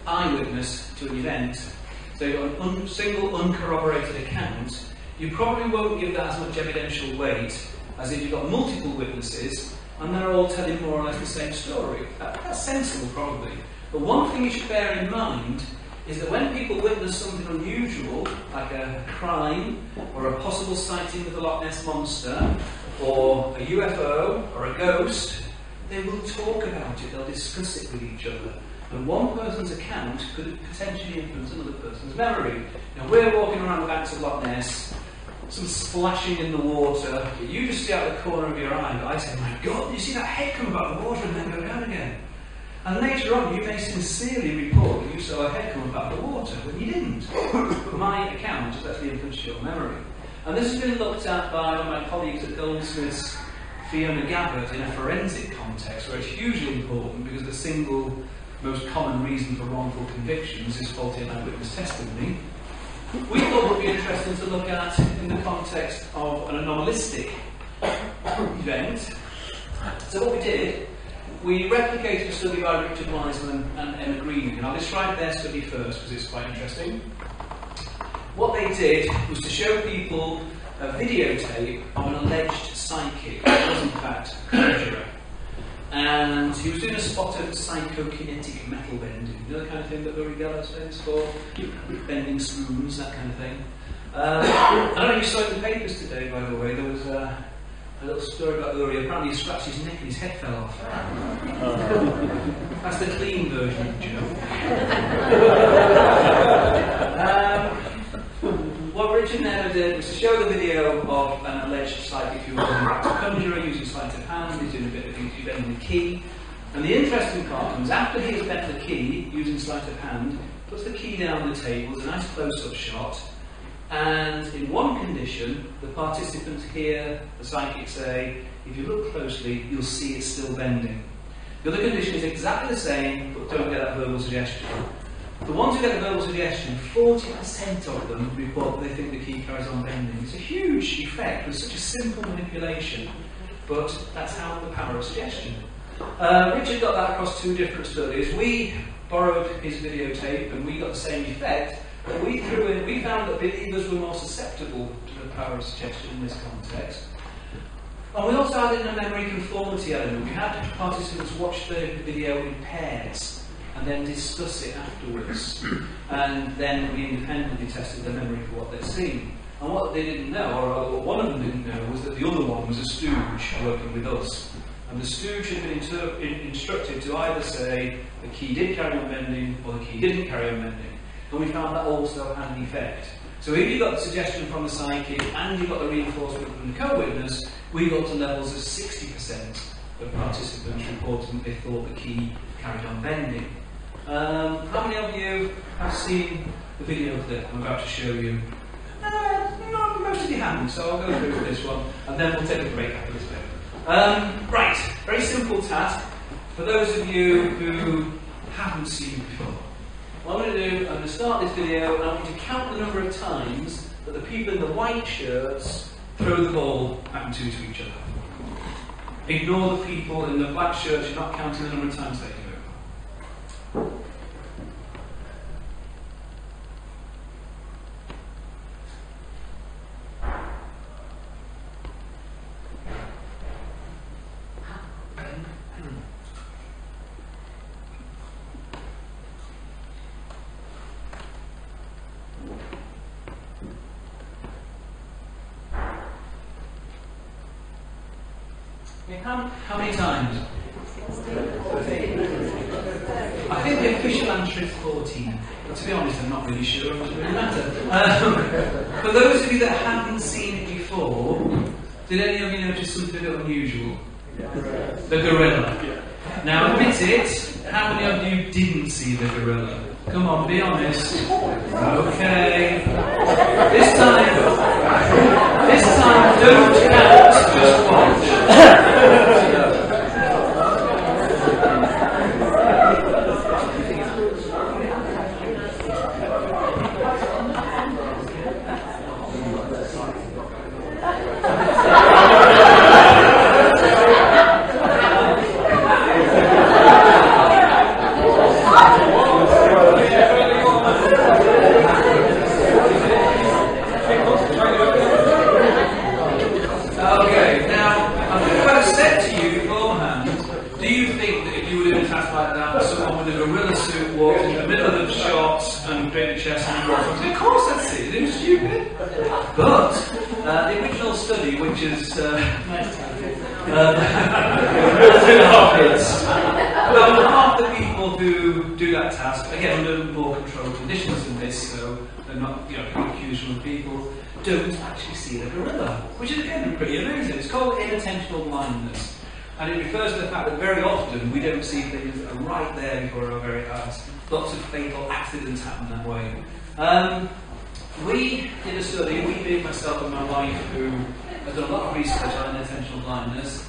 eyewitness to an event, so you've got a single uncorroborated account, you probably won't give that as much evidential weight as if you've got multiple witnesses and they're all telling more or less the same story. That's sensible, probably. But one thing you should bear in mind is that when people witness something unusual, like a crime or a possible sighting of the Loch Ness Monster, or a UFO or a ghost, they will talk about it, they'll discuss it with each other. And one person's account could potentially influence another person's memory. Now, we're walking around the banks of Loch Ness, some splashing in the water, but you just see out the corner of your eye, but I say, my God, you see that head come up out of the water and then go down again? And later on, you may sincerely report that you saw a head come up out of the water when you didn't. But my account has actually influenced your memory. And this has been looked at by one of my colleagues at Goldsmiths, Fiona Gabbard, in a forensic context, where it's hugely important because the single most common reason for wrongful convictions is faulty eyewitness testimony. We thought it would be interesting to look at in the context of an anomalistic event. So what we did, we replicated a study by Richard Wiseman and Emma Green, and I'll describe their study first because it's quite interesting. What they did was to show people a videotape of an alleged psychic, who was in fact a conjurer. And he was doing a spot of psychokinetic metal bending, you know the kind of thing that Uri Geller stands for? Bending spoons, that kind of thing. I don't know if you saw it in the papers today, by the way. There was a little story about Uri. Apparently he scratched his neck and his head fell off. That's the clean version of the joke. What Richard Nenner did was to show the video of an alleged psychic who was an active conjurer using sleight of hand. He's doing a bit of things, he's bending the key. And the interesting part comes after he has bent the key using sleight of hand, puts the key down on the table, it's a nice close-up shot. And in one condition, the participants hear the psychic say, if you look closely, you'll see it's still bending. The other condition is exactly the same, but don't get that verbal suggestion. The ones who get the verbal suggestion, 40% of them report that they think the key carries on bending. It's a huge effect with such a simple manipulation, but that's how the power of suggestion. Richard got that across 2 different studies. We borrowed his videotape and we got the same effect. But we found that believers were more susceptible to the power of suggestion in this context. And we also added in a memory conformity element. We had participants watch the video in pairs and then discuss it afterwards. And then we independently tested their memory for what they'd seen. And what they didn't know, or what one of them didn't know, was that the other one was a stooge working with us. And the stooge had been instructed to either say the key did carry on bending or the key didn't carry on bending. And we found that also had an effect. So if you got the suggestion from the psychic and you got the reinforcement from the co-witness, we got to levels of 60% of participants reporting that they thought the key carried on bending. How many of you have seen the video clip I'm about to show you? No, most of you haven't, so I'll go through with this one and then we'll take a break after this bit. Right, very simple task. For those of you who haven't seen it before, what I'm going to do, I'm going to start this video and I want you to count the number of times that the people in the white shirts throw the ball back and to each other. Ignore the people in the black shirts, you're not counting the number of times they do it. How many times? I think the official answer is 14. But to be honest, I'm not really sure it doesn't really matter. For those of you that haven't seen it before, did any of you notice something a bit unusual? The gorilla. Now admit it, how many of you didn't see the gorilla? Come on, be honest. Okay. This time, don't count, just watch. Half the people who do that task, again under more controlled conditions than this, so they're not accused from people, don't actually see the gorilla, which is again pretty amazing. It's called inattentional blindness, and it refers to the fact that very often we don't see things that are right there before our very eyes. Lots of fatal accidents happen that way. We did a study, we being myself and my wife, who have done a lot of research on inattentional blindness.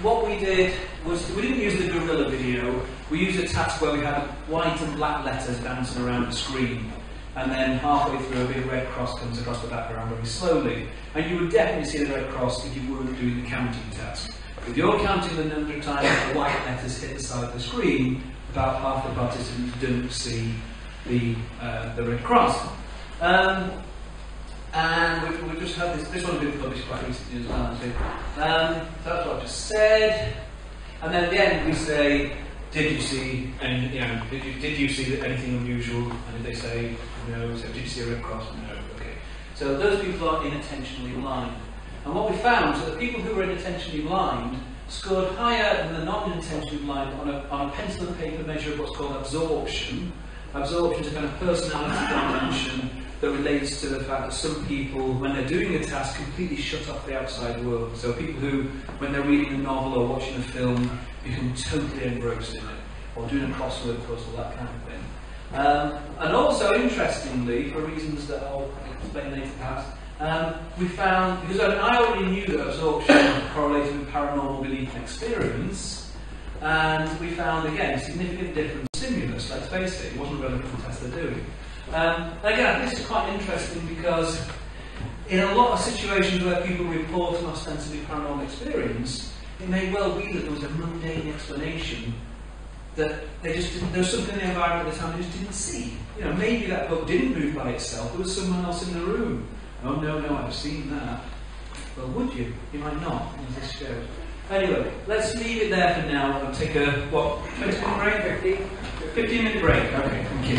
What we did was, we didn't use the gorilla video, we used a task where we had white and black letters dancing around the screen, and then halfway through a big red cross comes across the background very slowly. And you would definitely see the red cross if you weren't doing the counting task. If you're counting the number of times the white letters hit the side of the screen, about half the participants don't see the red cross. And we've just had this one has been published quite recently as well, actually. So that's what I've just said. And then at the end we say, did you see did you see anything unusual? And if they say no, so did you see a red cross? No. Okay. So those people are inattentionally blind. And what we found is that the people who were inattentionally blind scored higher than the non-intentionally blind on a pencil and paper measure of what's called absorption. Absorption is a kind of personality dimension that relates to the fact that some people, when they're doing a task, completely shut off the outside world. So people who, when they're reading a novel or watching a film, become totally engrossed in it, or doing a crossword puzzle, that kind of thing. And also, interestingly, for reasons that I'll explain later perhaps, we found, because I already knew that absorption correlated with paranormal belief and experience, and we found, again, significant difference in stimulus. Let's face it, it wasn't relevant to the test they're doing. Again, this is quite interesting because in a lot of situations where people report an ostensibly paranormal experience, it may well be that there was a mundane explanation that they just didn't, there was something in the environment at the time they just didn't see. You know, maybe that book didn't move by itself, there was someone else in the room. Oh no, I've seen that. Well, would you? You might not, as this shows. Anyway, let's leave it there for now and take a, 20-minute break? 15-minute break. Okay, thank you.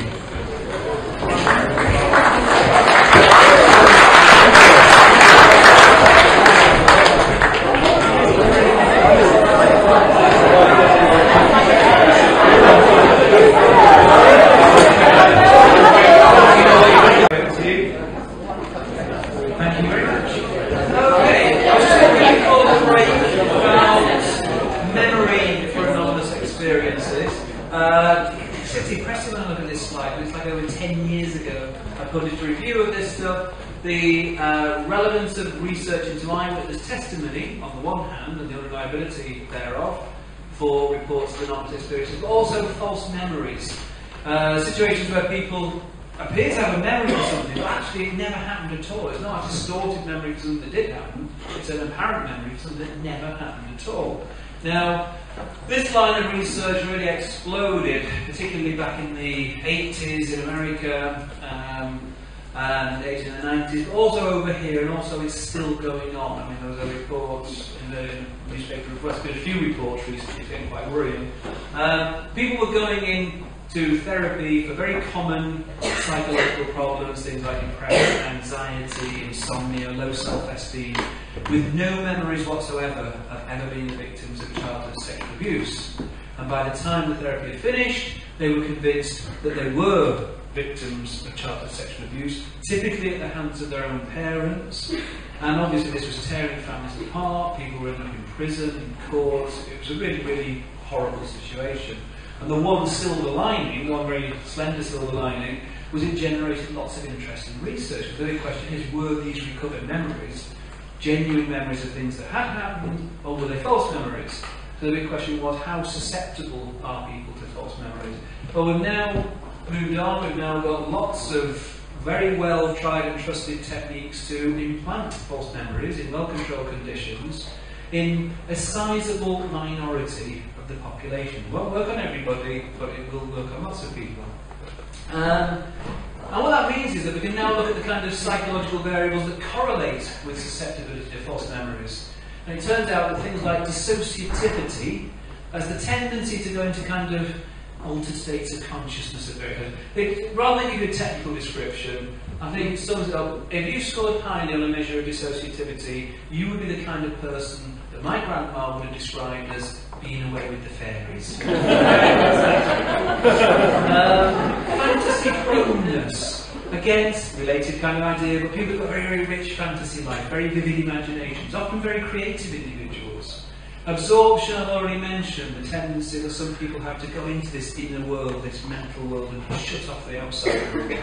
The relevance of research into eyewitness testimony, on the one hand, and the unreliability thereof, for reports of anomalous experiences, but also false memories. Situations where people appear to have a memory of something, but actually it never happened at all. It's not a distorted memory of something that did happen, it's an apparent memory of something that never happened at all. Now, this line of research really exploded, particularly back in the 80s in America, and the 80s and the 90s, but also over here, and also it's still going on. I mean, there was a report in the newspaper, there's been a few reports recently, it's getting quite worrying. People were going into therapy for very common psychological problems, things like depression, anxiety, insomnia, low self-esteem, with no memories whatsoever of ever being the victims of childhood sexual abuse. And by the time the therapy had finished, they were convinced that they were victims of childhood sexual abuse, typically at the hands of their own parents. And obviously this was tearing families apart, people were ending up in prison, in courts. It was a really, really horrible situation. And the one silver lining, one very slender silver lining, was it generated lots of interesting research. The big question is, were these recovered memories genuine memories of things that had happened, or were they false memories? So the big question was, how susceptible are people to false memories? Well, we've now moved on, we've now got lots of very well tried and trusted techniques to implant false memories in well-controlled conditions in a sizable minority of the population. It won't work on everybody, but it will work on lots of people. And what that means is that we can now look at the kind of psychological variables that correlate with susceptibility to false memories. And it turns out that things like dissociativity has the tendency to go into kind of altered states of consciousness at very rather than give you a technical description, I think it sums it up. If you scored highly on a measure of dissociativity, you would be the kind of person that my grandma would have described as being away with the fairies. Fantasy proneness. Again, related kind of idea, but people have got very, very rich fantasy life, very vivid imaginations, often very creative individuals. Absorption, I've already mentioned, the tendency that some people have to go into this inner world, this mental world, and shut off the outside world.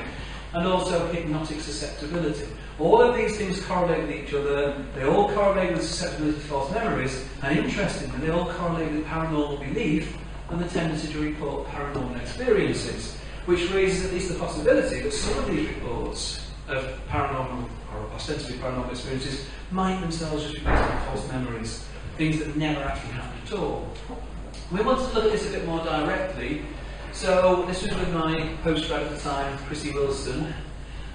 And also hypnotic susceptibility. All of these things correlate with each other, they all correlate with susceptibility to false memories, and interestingly, they all correlate with paranormal belief and the tendency to report paranormal experiences, which raises at least the possibility that some of these reports of paranormal, or ostensibly paranormal experiences, might themselves just be based on false memories, things that never actually happened at all. We want to look at this a bit more directly. So this was with my postgrad at the time, Chrissy Wilson.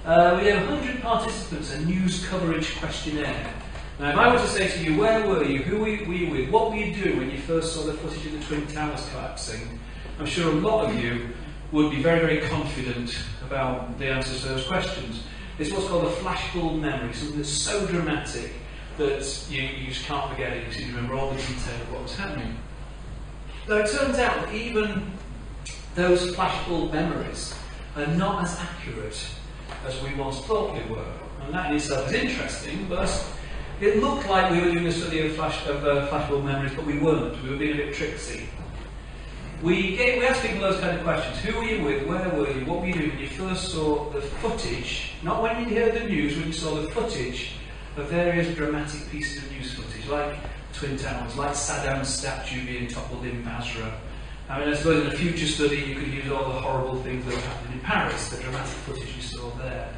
We had 100 participants, a news coverage questionnaire. Now, if I were to say to you, where were you, who were you with, what were you doing when you first saw the footage of the Twin Towers collapsing, I'm sure a lot of you would be very, very confident about the answers to those questions. It's what's called a flashbulb memory, something that's so dramatic that you just can't forget it, you remember all the detail of what was happening. Now, it turns out that even those flashbulb memories are not as accurate as we once thought they were. And that in itself is interesting, but it looked like we were doing a study of flashbulb memories, but we weren't. We were being a bit tricksy. We asked people those kind of questions. Who were you with? Where were you? What were you doing when you first saw the footage? Not when you heard the news, when you saw the footage of various dramatic pieces of news footage, like Twin Towers, like Saddam's statue being toppled in Basra. I mean, I suppose in a future study you could use all the horrible things that were happening in Paris, the dramatic footage you saw there.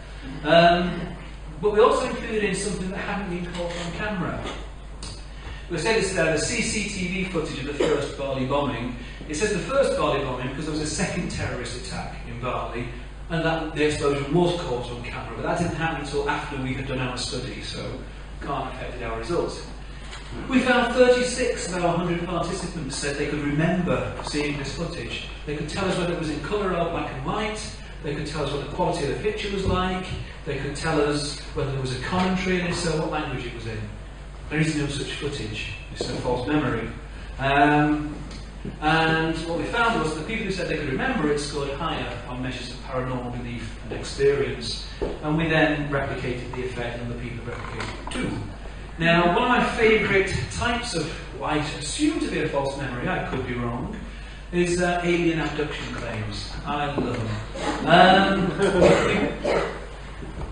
But we also included in something that hadn't been caught on camera. We said this the CCTV footage of the first Bali bombing. It says the first Bali bombing because there was a second terrorist attack in Bali, and that the explosion was caught on camera, but that didn't happen until after we had done our study, so can't have affected our results. We found 36 of our 100 participants said they could remember seeing this footage. They could tell us whether it was in colour or black and white. They could tell us what the quality of the picture was like. They could tell us whether there was a commentary, and if so, what language it was in. There is no such footage. It's a false memory. And what we found was the people who said they could remember it scored higher on measures of paranormal belief and experience. And we then replicated the effect, and the people replicated it too. Now, one of my favourite types of what I assume to be a false memory, I could be wrong, is alien abduction claims. I love them. We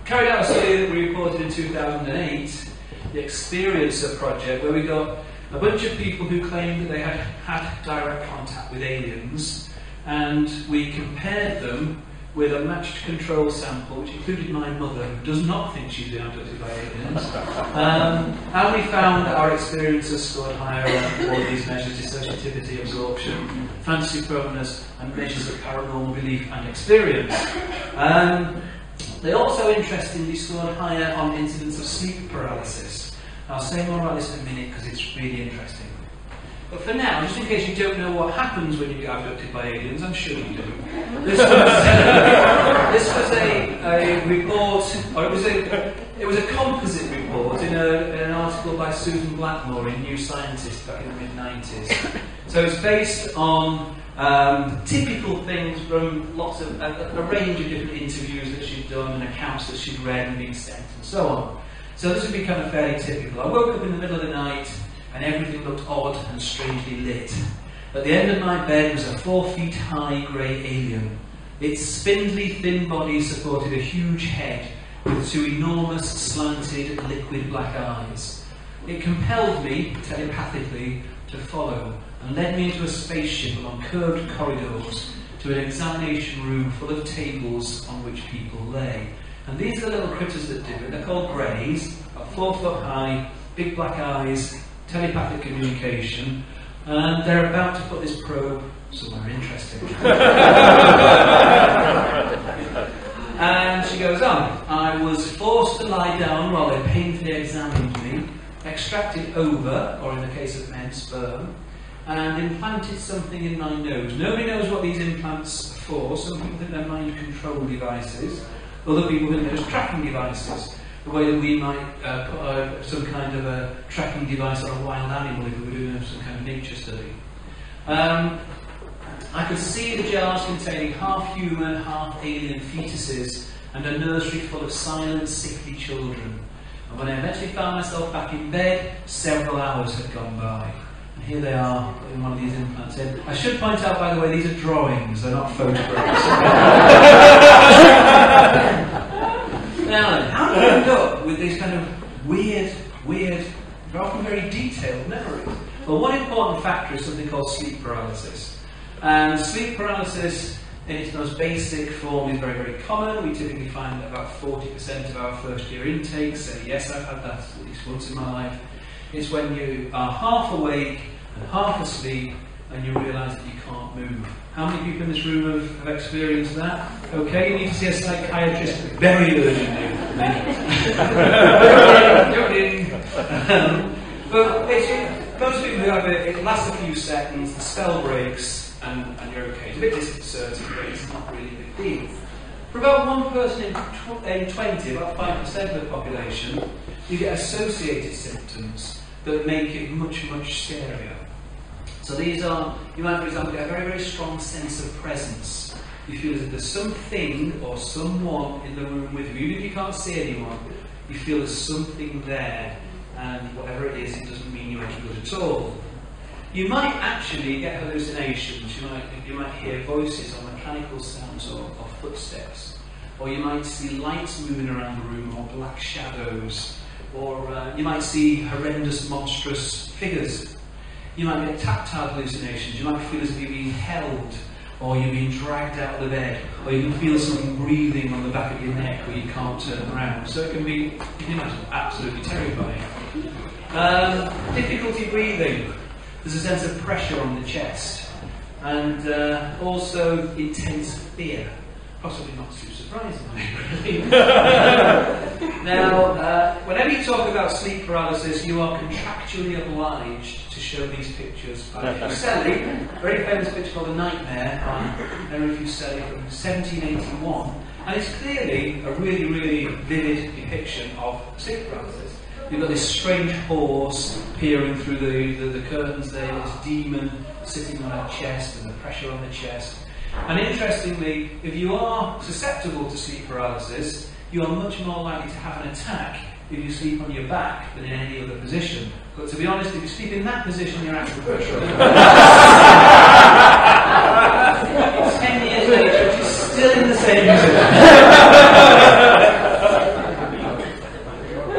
carried out a study that we reported in 2008, the Experiencer Project, where we got a bunch of people who claimed that they had had direct contact with aliens, and we compared them with a matched control sample, which included my mother, who does not think she's been abducted by aliens. And we found that our experiences scored higher on all these measures: dissociativity, absorption, fantasy proneness, and measures of paranormal belief and experience. They also, interestingly, scored higher on incidents of sleep paralysis. I'll say more about this in a minute because it's really interesting. But for now, just in case you don't know what happens when you get abducted by aliens, I'm sure you do. This was a report, or it was a composite report in an article by Susan Blackmore in New Scientist back in the mid-90s. So it's based on typical things from lots of a range of different interviews that she'd done and accounts that she'd read and been sent and so on. So this would be kind of fairly typical. I woke up in the middle of the night and everything looked odd and strangely lit. At the end of my bed was a 4 feet high grey alien. Its spindly thin body supported a huge head with 2 enormous slanted liquid black eyes. It compelled me telepathically to follow and led me into a spaceship along curved corridors to an examination room full of tables on which people lay. And these are the little critters that do it. They're called greys, about 4 foot high, big black eyes, telepathic communication, and they're about to put this probe somewhere interesting. And she goes on. I was forced to lie down while they painfully examined me, extracted ova, or in the case of men, sperm, and implanted something in my nose. Nobody knows what these implants are for. Some people think they're mind control devices. Other people think they're just tracking devices. The way that we might put some kind of a tracking device on a wild animal if we were doing some kind of nature study. I could see the jars containing half human, half alien fetuses and a nursery full of silent, sickly children. And when I eventually found myself back in bed, several hours had gone by. And here they are in one of these implants in. I should point out, by the way, these are drawings, they're not photographs. Now, how do you end up with these kind of weird, but often very detailed memories? Well, one important factor is something called sleep paralysis. And sleep paralysis, in its most basic form, is very, very common. We typically find that about 40% of our first year intakes say, yes, I've had that at least once in my life. It's when you are half awake and half asleep and you realise that you can't move. How many people in this room have experienced that? Okay, you need to see a psychiatrist very urgently. But most people who have it lasts a few seconds, the spell breaks, and you're okay. It's a bit disconcerting, but it's not really a big deal. For about one person in 20, about 5% of the population, you get associated symptoms that make it much, much scarier. So these are, you might, for example, get a very, very strong sense of presence. You feel as if there's something or someone in the room with you. Even if you can't see anyone, you feel there's something there, and whatever it is, it doesn't mean you're any good at all. You might actually get hallucinations. You might hear voices or mechanical sounds or footsteps. Or you might see lights moving around the room, or black shadows. Or you might see horrendous, monstrous figures. You might get tactile hallucinations. You might feel as if you're being held, or you're being dragged out of the bed, or you can feel something breathing on the back of your neck where you can't turn around. So it can be, you can imagine, absolutely terrifying. Difficulty breathing. There's a sense of pressure on the chest, and also intense fear. Possibly not too surprisingly, really. Now, whenever you talk about sleep paralysis, you are contractually obliged to show these pictures by Fuseli, a very famous picture called The Nightmare by Henry Fuseli from 1781, and it's clearly a really, really vivid depiction of sleep paralysis. You've got this strange horse peering through the curtains there, this demon sitting on her chest and the pressure on the chest. And interestingly, if you are susceptible to sleep paralysis, you are much more likely to have an attack if you sleep on your back than in any other position. But to be honest, if you sleep in that position, you're out of control. 10 years later, you're still in the same position.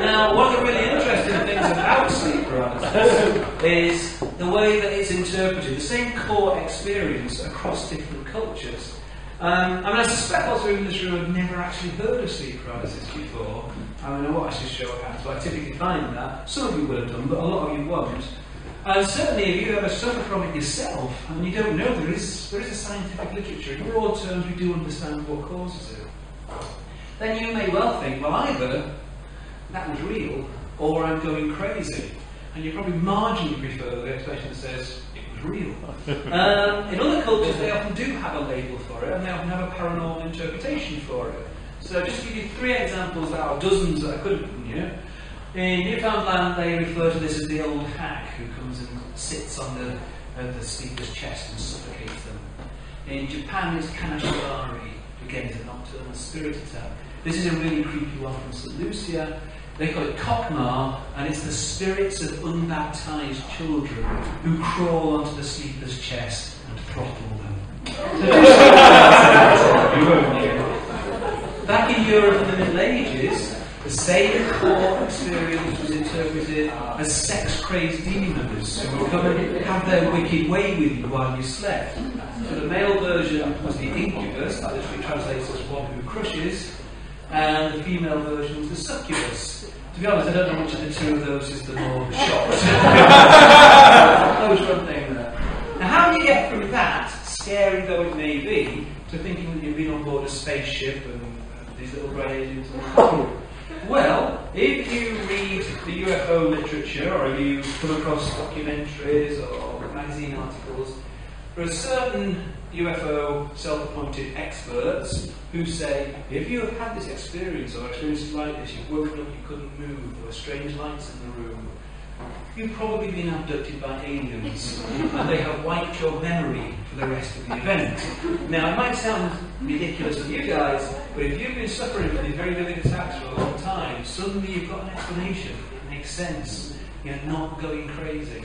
Now, one of the really interesting things about sleep paralysis is the way that it's interpreted, the same core experience across different cultures. I suspect lots of people in this room have never actually heard of sleep paralysis before. I won't actually show of hands, but I typically find that. Some of you will have done, but a lot of you won't. And certainly if you ever suffer from it yourself, and you don't know, there is a scientific literature. In broad terms, we do understand what causes it. Then you may well think, well, either that was real, or I'm going crazy. And you probably marginally prefer the explanation that says it was real. In other cultures, they often do have a label for it, and they often have a paranormal interpretation for it. So just to give you 3 examples out of dozens that I could have given you. In Newfoundland, they refer to this as the old hag who comes and sits on the sleeper's chest and suffocates them. In Japan, it's Kanashibari, again, it's a nocturnal spirit attack. This is a really creepy one from St. Lucia. They call it Kokmar, and it's the spirits of unbaptized children who crawl onto the sleeper's chest and throttle them. Back in Europe in the Middle Ages, the same core experience was interpreted as sex-crazed demons who would come and have their wicked way with you while you slept. So the male version was the incubus, that literally translates as one who crushes, and the female version was the succubus. To be honest, I don't know which of the two of those is the more shocked. That was one thing there. Now, how do you get from that, scary though it may be, to thinking that you've been on board a spaceship and these little grey aliens? Well, if you read the UFO literature, or you come across documentaries or magazine articles, there are certain UFO self-appointed experts who say, if you have had this experience or experiences like this, you've woken up, you couldn't move, there were strange lights in the room, you've probably been abducted by aliens, and they have wiped your memory for the rest of the event. Now, it might sound ridiculous to you guys, but if you've been suffering from these very vivid attacks for a long time, suddenly you've got an explanation. It makes sense. You're not going crazy.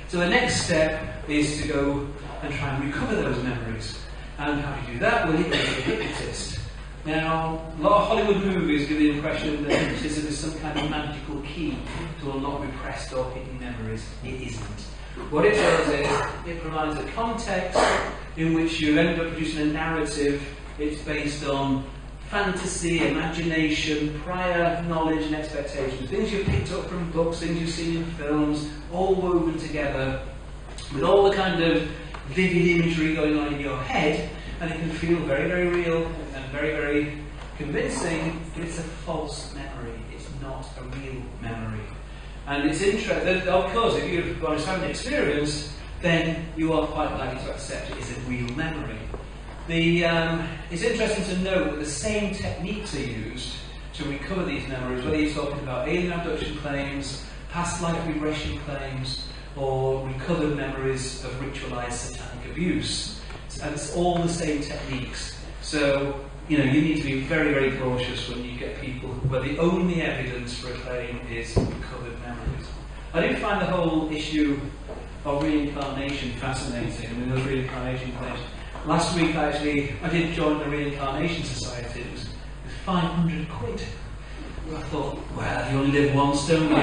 So the next step is to go and try and recover those memories. And how do you do that? Well, you go to a hypnotist. Now, a lot of Hollywood movies give the impression that hypnotism is some kind of magical key to unlock repressed or hidden memories. It isn't. What it does is, it provides a context in which you end up producing a narrative. It's based on fantasy, imagination, prior knowledge and expectations, things you've picked up from books, things you've seen in films, all woven together with all the kind of vivid imagery going on in your head, and it can feel very, very real and very, very convincing, but it's a a false memory. It's not a real memory. And it's interesting, of course, if you've got an experience, then you are quite likely to accept it as a real memory. It's interesting to note that the same techniques are used to recover these memories, whether you're talking about alien abduction claims, past life regression claims, or recovered memories of ritualized satanic abuse. And it's all the same techniques. So, you need to be very, very cautious when you get people where the only evidence for a claim is recovered memories. I do find the whole issue of reincarnation fascinating. I mean, those reincarnation claims. Last week, actually, I did join the Reincarnation Society. It was 500 quid. I thought, well, you only live once, don't you?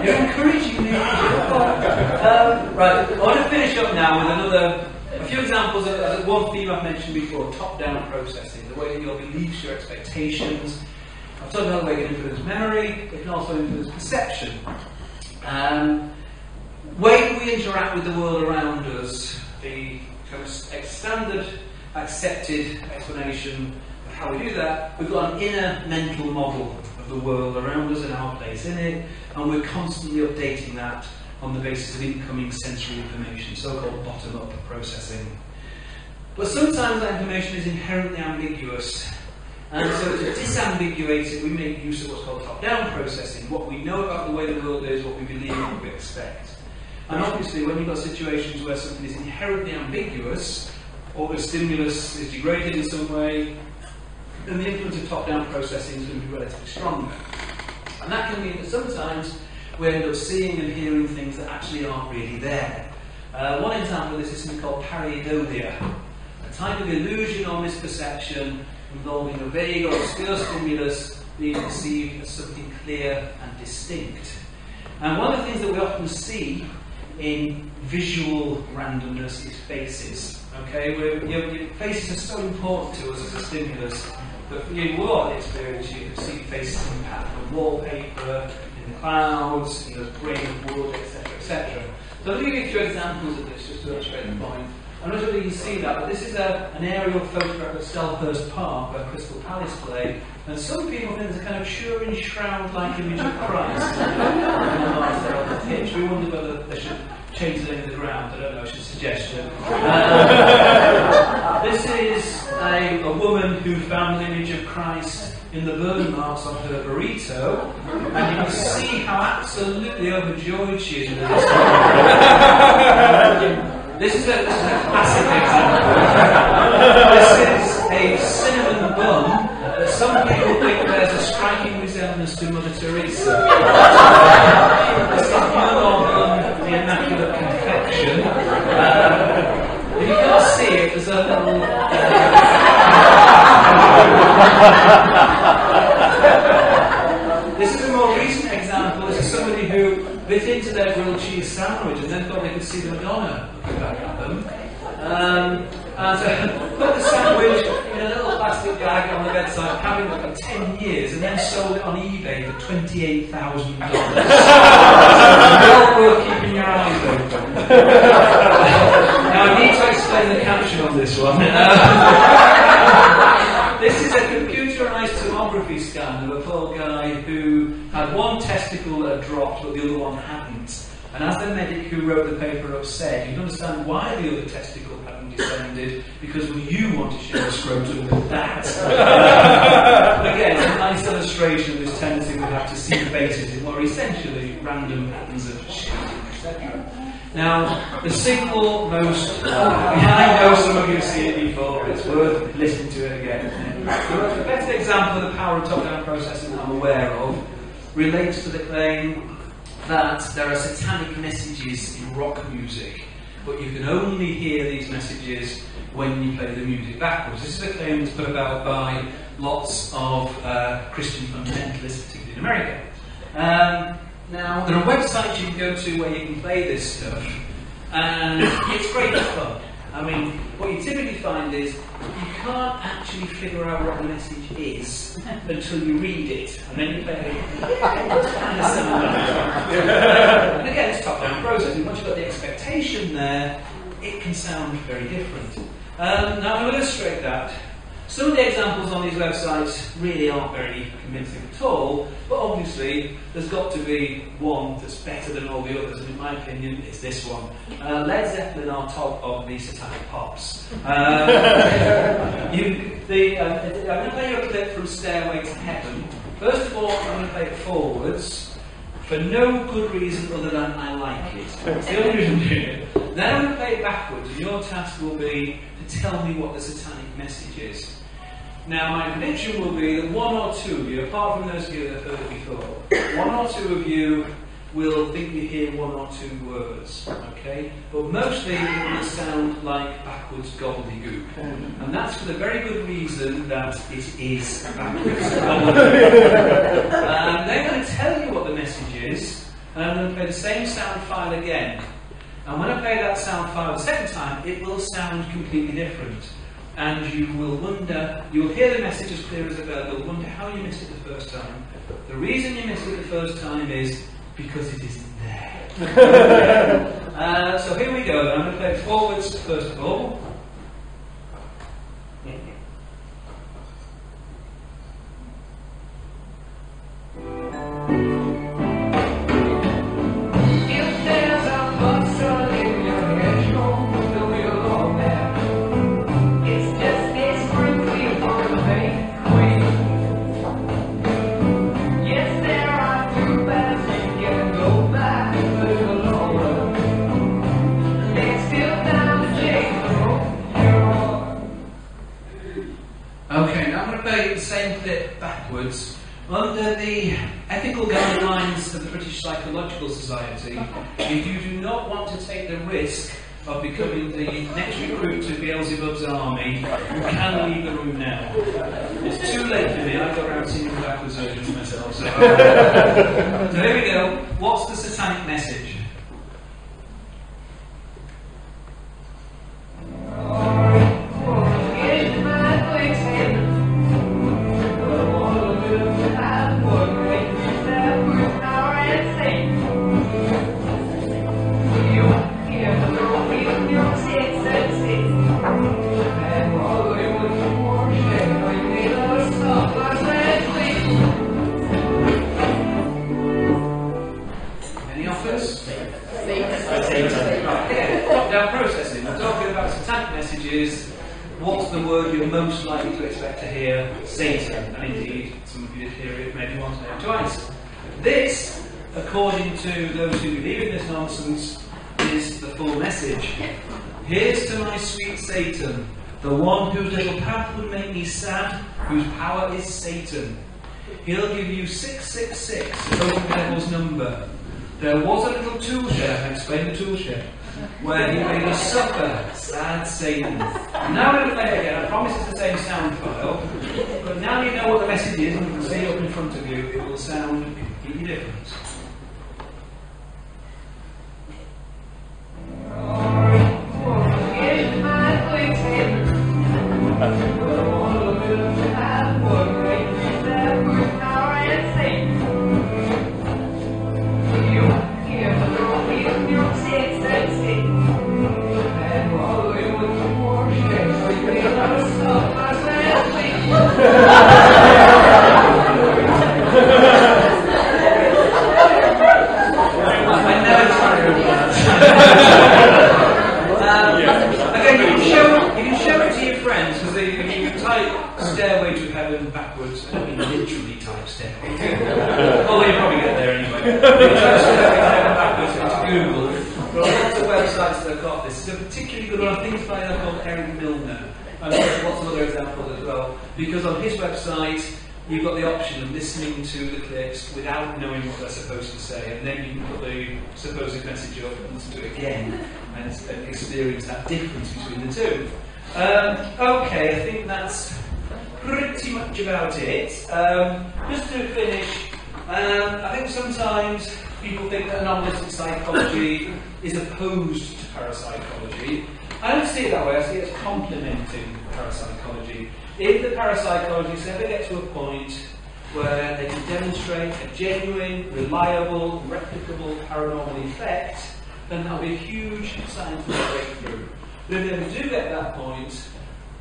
You're encouraging me. Right, I want to finish up now with a few examples of one theme I've mentioned before, top-down processing, the way that your beliefs, your expectations. I've talked about the way it can influence memory, it can also influence perception. Way we interact with the world around us, the kind of standard accepted explanation of how we do that, we've got an inner mental model of the world around us and our place in it, and we're constantly updating that on the basis of incoming sensory information, so-called bottom-up processing. But sometimes that information is inherently ambiguous, and so to disambiguate it, we make use of what's called top-down processing, what we know about the way the world is, what we believe, what we expect. And obviously, when you've got situations where something is inherently ambiguous, or the stimulus is degraded in some way, then the influence of top-down processing is going to be relatively stronger. And that can mean that sometimes we end up seeing and hearing things that actually aren't really there. One example of this is something called pareidolia, a type of illusion or misperception involving a vague or obscure stimulus being perceived as something clear and distinct. And one of the things that we often see in visual randomness is faces. Okay, your faces are so important to us as a stimulus that for you, what experience you can see faces in the pattern of wallpaper, in the clouds, grain of wood, etc., etc. So let me give you 2 examples of this just to illustrate the point. I'm not sure if you can see that, but this is an aerial photograph of Selhurst Park where Crystal Palace play, and some people think there's a kind of Turin shroud-like image of Christ on the pitch. We wonder whether they should change the name of the ground. I don't know, it's a suggestion. This is a woman who found an image of Christ in the burn marks on her burrito, and you can see how absolutely overjoyed she is with this. This is a classic example. This is a cinnamon bun that some people think bears a striking resemblance to Mother Teresa. This is bun, the Immaculate Confection. If you can't see it, there's a little... This is a more recent example. This is somebody who bit into their grilled cheese sandwich and then thought they could see the Madonna looking back at them. And put the sandwich in a little plastic bag on the bedside, having it for 10 years, and then sold it on eBay for $28,000. Well worth keeping your eyes open. Now I need to explain the caption on this one. This is a computerised tomography scan of a poor guy who had one testicle that had dropped but the other one hadn't. And as the medic who wrote the paper up said, you can understand why the other testicle hadn't descended, because you want to share a scrotum with that. Again, a nice illustration of this tendency we have to see faces in what are essentially random patterns of shape, etc. Now, the single most... I know some of you have seen it before, but it's worth listening to it again. The best example of the power of top-down processing that I'm aware of relates to the claim that there are satanic messages in rock music, but you can only hear these messages when you play the music backwards. This is a claim that's put about by lots of Christian fundamentalists, particularly in America. Now, there are websites you can go to where you can play this stuff, and it's great fun. I mean, what you typically find is you can't actually figure out what the message is until you read it, and then you play it. It's kind of similar. And again, it's top-down processing. Once you've got the expectation there, it can sound very different. Now, I'll illustrate that. Some of the examples on these websites really aren't very convincing at all, but obviously there's got to be one that's better than all the others, and in my opinion it's this one. Led Zeppelin are top of the satanic pops. I'm going to play you a clip from Stairway to Heaven. First of all, I'm going to play it forwards for no good reason other than I like it. That's the only reason I'm doing it. Then I'm going to play it backwards, and your task will be to tell me what the satanic message is. Now, my prediction will be that one or two of you, apart from those of you that have heard it before, one or two of you will think you hear one or two words, okay? But mostly it will sound like backwards gobbledygook. And that's for the very good reason that it is backwards gobbledygook. They're going to tell you what the message is, and I'm going to play the same sound file again. And when I play that sound file the second time, it will sound completely different. And you will wonder, you'll hear the message as clear as a bell, you'll wonder how you missed it the first time. The reason you missed it the first time is because it isn't there. So here we go. I'm going to play it forwards first of all. Backwards. Under the ethical guidelines of the British Psychological Society, if you do not want to take the risk of becoming the next recruit to Beelzebub's army, you can leave the room now. It's too late for me, I've got around singing the backwards version myself. So here we go. What's the satanic message? What's the word you're most likely to expect to hear? Satan. And indeed, some of you did hear it maybe once, maybe twice. This, according to those who believe in this nonsense, is the full message. Here's to my sweet Satan, the one whose little path would make me sad, whose power is Satan. He'll give you 666, the total devil's number. There was a little tool shed, I explained the tool shed, where he made us suffer, sad Satan. Now we're going to play it again. I promise it's the same sound file, but now you know what the message is and you can see it up in front of you, it will sound completely different. Stairway to Heaven backwards, I mean literally type stairway. Although you probably get there anyway. You type stairway to Heaven backwards into Google. There are lots of websites that have got this. It's a particularly good one. I think it's by a called Eric Milner. And there's lots of other examples as well. Because on his website, you've got the option of listening to the clips without knowing what they're supposed to say, and then you can put the supposed message up and listen to it again and experience that difference between the two. Okay, I think that's pretty much about it. Just to finish, I think sometimes people think that anomalistic psychology is opposed to parapsychology. I I don't see it that way. I see it as complementing parapsychology. If the parapsychologists ever get to a point where they can demonstrate a genuine, reliable, replicable paranormal effect, then that'll be a huge scientific breakthrough. But if they ever do get that point,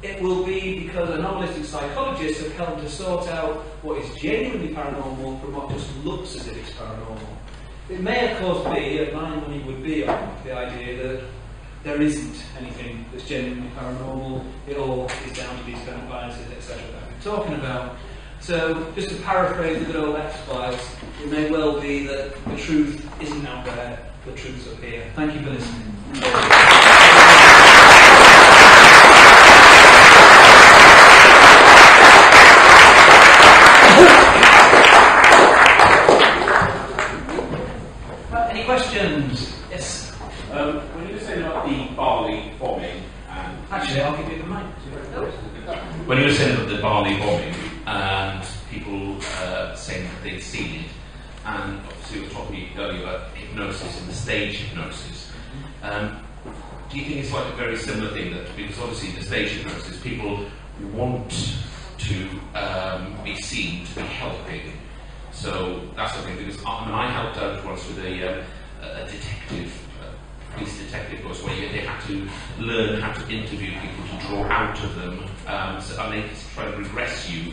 it will be because anomalistic psychologists have come to sort out what is genuinely paranormal from what just looks as if it's paranormal. It may, of course, be, and my money would be on the idea that there isn't anything that's genuinely paranormal. It all is down to these kind of biases, etc. that we're talking about. So, just to paraphrase the good old X-Files, it may well be that the truth isn't out there, the truth's up here. Thank you for listening. Any questions? Yes? When you were saying about the barley bombing, and Actually, I'll give you the mic. when you were saying about the barley bombing and people saying that they'd seen it, and obviously we were talking earlier about hypnosis and the stage hypnosis. Do you think it's like a very similar thing, that because obviously the stage hypnosis, people want to be seen to be helping? So that's the thing, because I helped out once with a detective, police detective course, where they had to learn how to interview people to draw out of them, and they try to regress you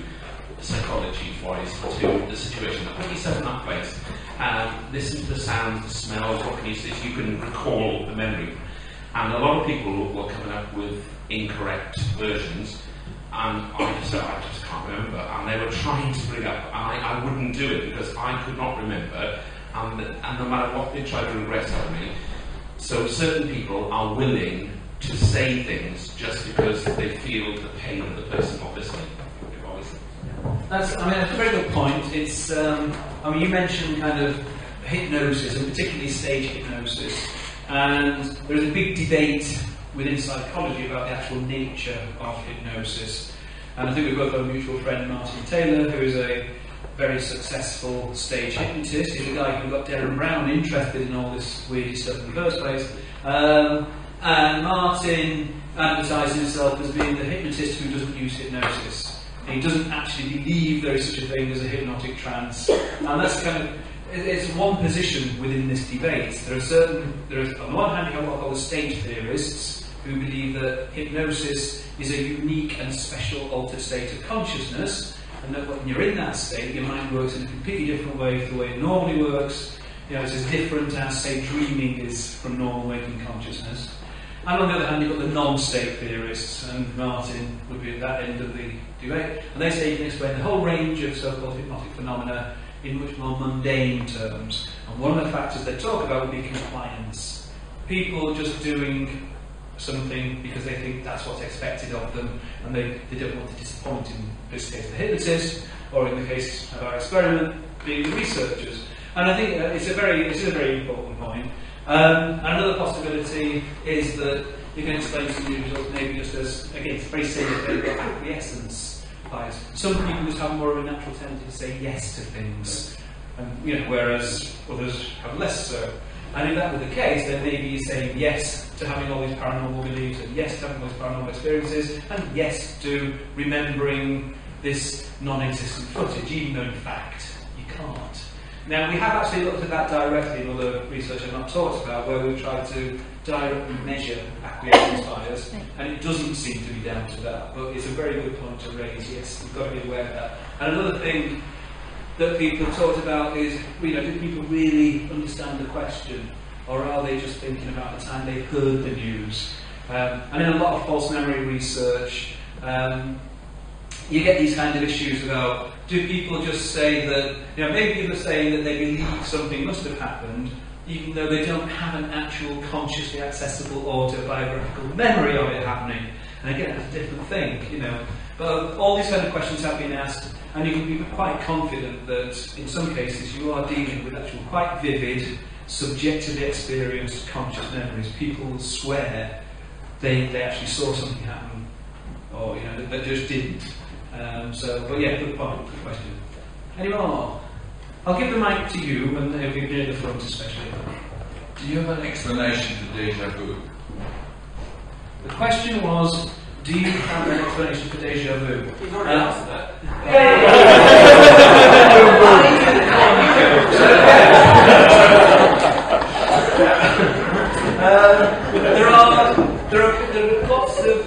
psychology-wise to the situation. Put yourself in that place and listen to the sounds, the smells, what can you see, so you can recall the memory. And a lot of people were coming up with incorrect versions, and I just can't remember. And they were trying to bring up, and I wouldn't do it because I could not remember, and no matter what they tried to regress out of me. So certain people are willing to say things just because they feel the pain of the person not listening. That's a very good point. It's, you mentioned kind of hypnosis, and particularly stage hypnosis, and there is a big debate within psychology about the actual nature of hypnosis. And I think we've both got a mutual friend, Martin Taylor, who is a very successful stage hypnotist. He's the guy who got Darren Brown interested in all this weird stuff in the first place. And Martin advertises himself as being the hypnotist who doesn't use hypnosis. He doesn't actually believe there is such a thing as a hypnotic trance. And that's kind of, it's one position within this debate. There is on the one hand, you have what I call the stage theorists, who believe that hypnosis is a unique and special altered state of consciousness, and that when you're in that state, your mind works in a completely different way to the way it normally works. It's as different as, say, dreaming is from normal waking consciousness. And on the other hand, you've got the non-state theorists, and Martin would be at that end of the debate. And they say you can explain the whole range of so-called hypnotic phenomena in much more mundane terms. And one of the factors they talk about would be compliance. People just doing something because they think that's what's expected of them, and they don't want to disappoint, in this case the hypnotist, or in the case of our experiment, being the researchers. And I think it's a very important point. Another possibility is that you can explain some new results maybe just as, again, it's very similar to acquiescence bias. Some people just have more of a natural tendency to say yes to things, and, whereas others have less so. And if that were the case, then maybe you're saying yes to having all these paranormal beliefs, and yes to having all these paranormal experiences, and yes to remembering this non-existent footage, even though in fact you can't. Now, we have actually looked at that directly in other research I've not talked about, where we've tried to directly measure acquiescence bias, and it doesn't seem to be down to that. But it's a very good point to raise, yes, we've got to be aware of that. And another thing that people have talked about is, do people really understand the question, or are they just thinking about the time they heard the news? And in a lot of false memory research, you get these kind of issues about, do people just say that, maybe people are saying that they believe something must have happened, even though they don't have an actual consciously accessible autobiographical memory of it happening. And again, that's a different thing, But all these kind of questions have been asked, and you can be quite confident that in some cases you are dealing with actual quite vivid, subjectively experienced conscious memories. People will swear they actually saw something happen, or that just didn't. But yeah, good point, good question. Any more? I'll give the mic to you, and it'll be near the front especially. Do you have an explanation for deja vu? The question was, do you have an explanation for deja vu? You've already answered that.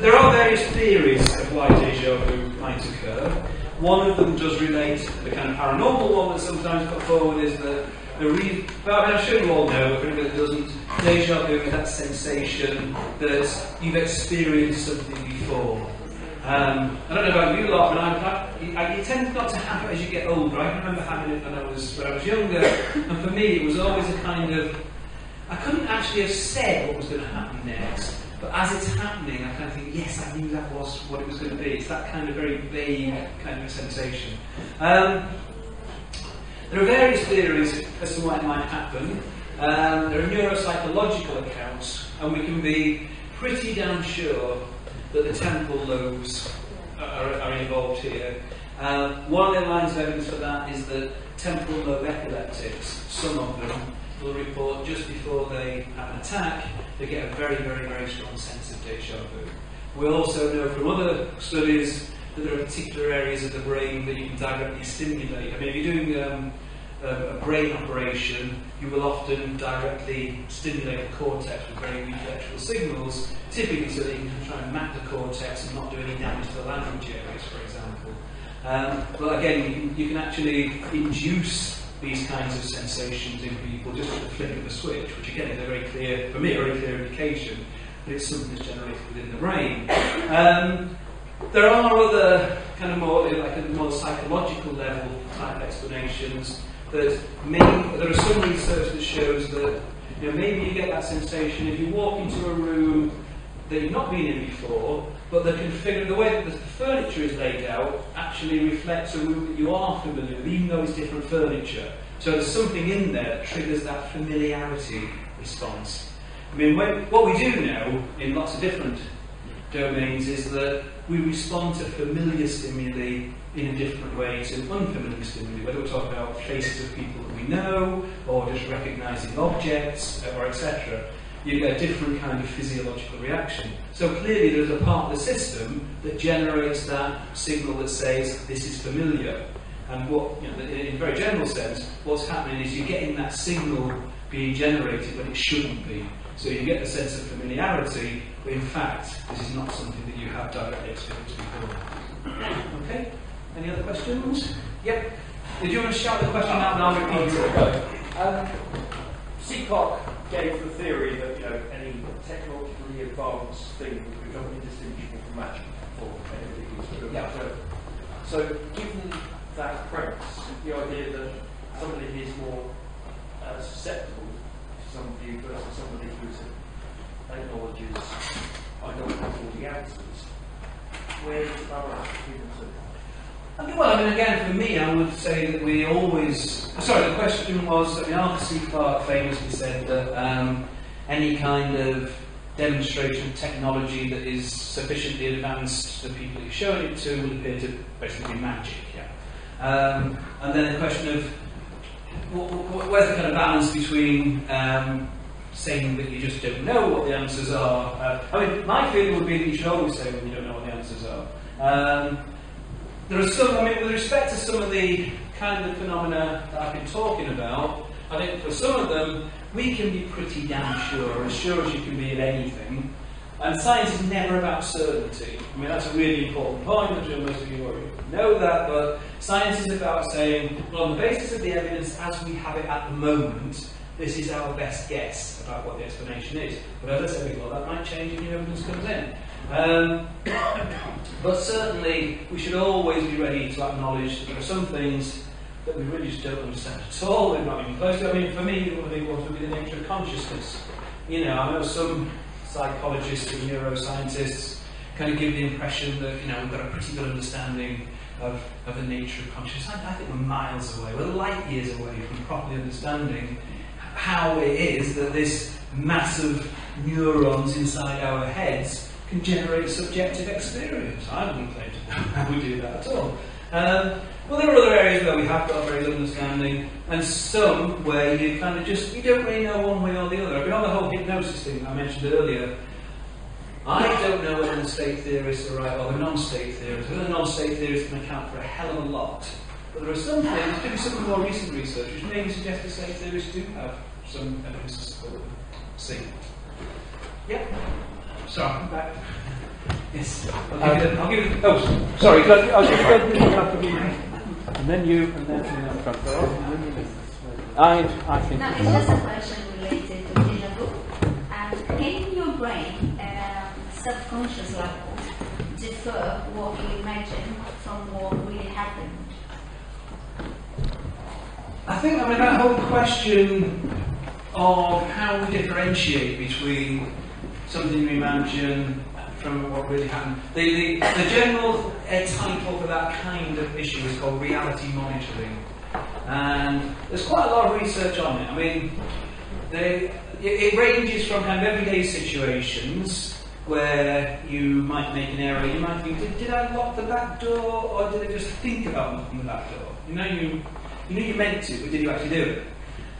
There are various theories of why deja vu might occur. One of them does relate to the kind of paranormal one that's sometimes put forward is that I'm sure you all know, but for anybody that doesn't, deja vu is that sensation that you've experienced something before. I don't know about you lot, but it tends not to happen as you get older. I remember having it when I was younger, and for me it was always a kind of, I couldn't actually have said what was going to happen next, but as it's happening I kind of think, yes, I knew that was what it was going to be. It's that kind of very vague kind of sensation. There are various theories as to why it might happen. There are neuropsychological accounts, and we can be pretty damn sure that the temporal lobes are involved here. One of the lines of evidence for that is that temporal lobe epileptics, some of them, will report just before they have an attack, they get a very, very, very strong sense of deja vu. We also know from other studies that there are particular areas of the brain that you can directly stimulate. I mean, if you're doing a brain operation, you will often directly stimulate the cortex with very weak electrical signals, typically so that you can try and map the cortex and not do any damage to the language areas, for example. But again, you can actually induce these kinds of sensations in people just with the flick of the switch, which again is a very clear, for me, a very clear indication that it's something that's generated within the brain. There are other kind of more, like a more psychological level type explanations. There are some research that shows that maybe you get that sensation if you walk into a room that you've not been in before, but the way that the furniture is laid out actually reflects a room that you are familiar with, even though it's different furniture. So there's something in there that triggers that familiarity response. I mean, what we do know in lots of different domains is that we respond to familiar stimuli in a different way to unfamiliar stimuli, whether we're talking about faces of people that we know, or just recognising objects, or etc. You get a different kind of physiological reaction. So clearly there's a part of the system that generates that signal that says this is familiar. And what, in a very general sense, what's happening is you're getting that signal being generated when it shouldn't be. So you get the sense of familiarity, but in fact, this is not something that you have directly experienced before. Okay? Any other questions? Yep. Did you want to shout the question out and I'll repeat it? Seacock gave the theory that any technologically advanced thing would become indistinguishable from magic for anybody who's sort of observed. So, given that premise, the idea that somebody is more susceptible to some view versus somebody who acknowledges I don't have all the answers, where does the balance between the two? Well, I mean, again, for me, I would say that we always... Sorry, the question was, Arthur C. Clarke famously said that any kind of demonstration of technology that is sufficiently advanced to the people you're showing it to will appear to basically be magic, yeah. And then the question of where's the kind of balance between saying that you just don't know what the answers are. I mean, my feeling would be that you should always say when you don't know what the answers are. There are some, with respect to some of the kind of phenomena that I've been talking about, I think for some of them, we can be pretty damn sure as you can be of anything. And science is never about certainty. I mean, that's a really important point. I'm sure most of you already know that, but science is about saying, well, on the basis of the evidence as we have it at the moment, this is our best guess about what the explanation is. But as I said, well, that might change if new evidence comes in. But certainly, we should always be ready to acknowledge that there are some things that we really just don't understand at all. We're not even close to. I mean, for me, one of the big ones would be the nature of consciousness. I know some psychologists and neuroscientists kind of give the impression that we've got a pretty good understanding of the nature of consciousness. I think we're miles away, we're light years away from properly understanding how it is that this massive neurons inside our heads can generate subjective experience. I wouldn't claim to know how we do that at all. Well, there are other areas where we have got a very good understanding, and some where you kind of you don't really know one way or the other. I mean, on the whole hypnosis thing I mentioned earlier, I don't know whether the state theorists are right or the non-state theorists. The non-state theorists can account for a hell of a lot. But there are some things, particularly some of the more recent research, which maybe suggest the state theorists do have some evidence to support them. See. Yeah. Sorry, back. Yes. I'll give you. Oh, sorry. I'll just go to the front of you, and then you, and then from the front. I think. Now, it's just a question related to deja vu. Can in your brain, subconscious level, differ what you imagine from what really happened? I think, that whole question of how we differentiate between something we imagine from what really happened. The general title for that kind of issue is called reality monitoring. And there's quite a lot of research on it. It ranges from kind of everyday situations where you might make an error. You might think, did I lock the back door, or did I just think about locking the back door? You know you meant to, but did you actually do it?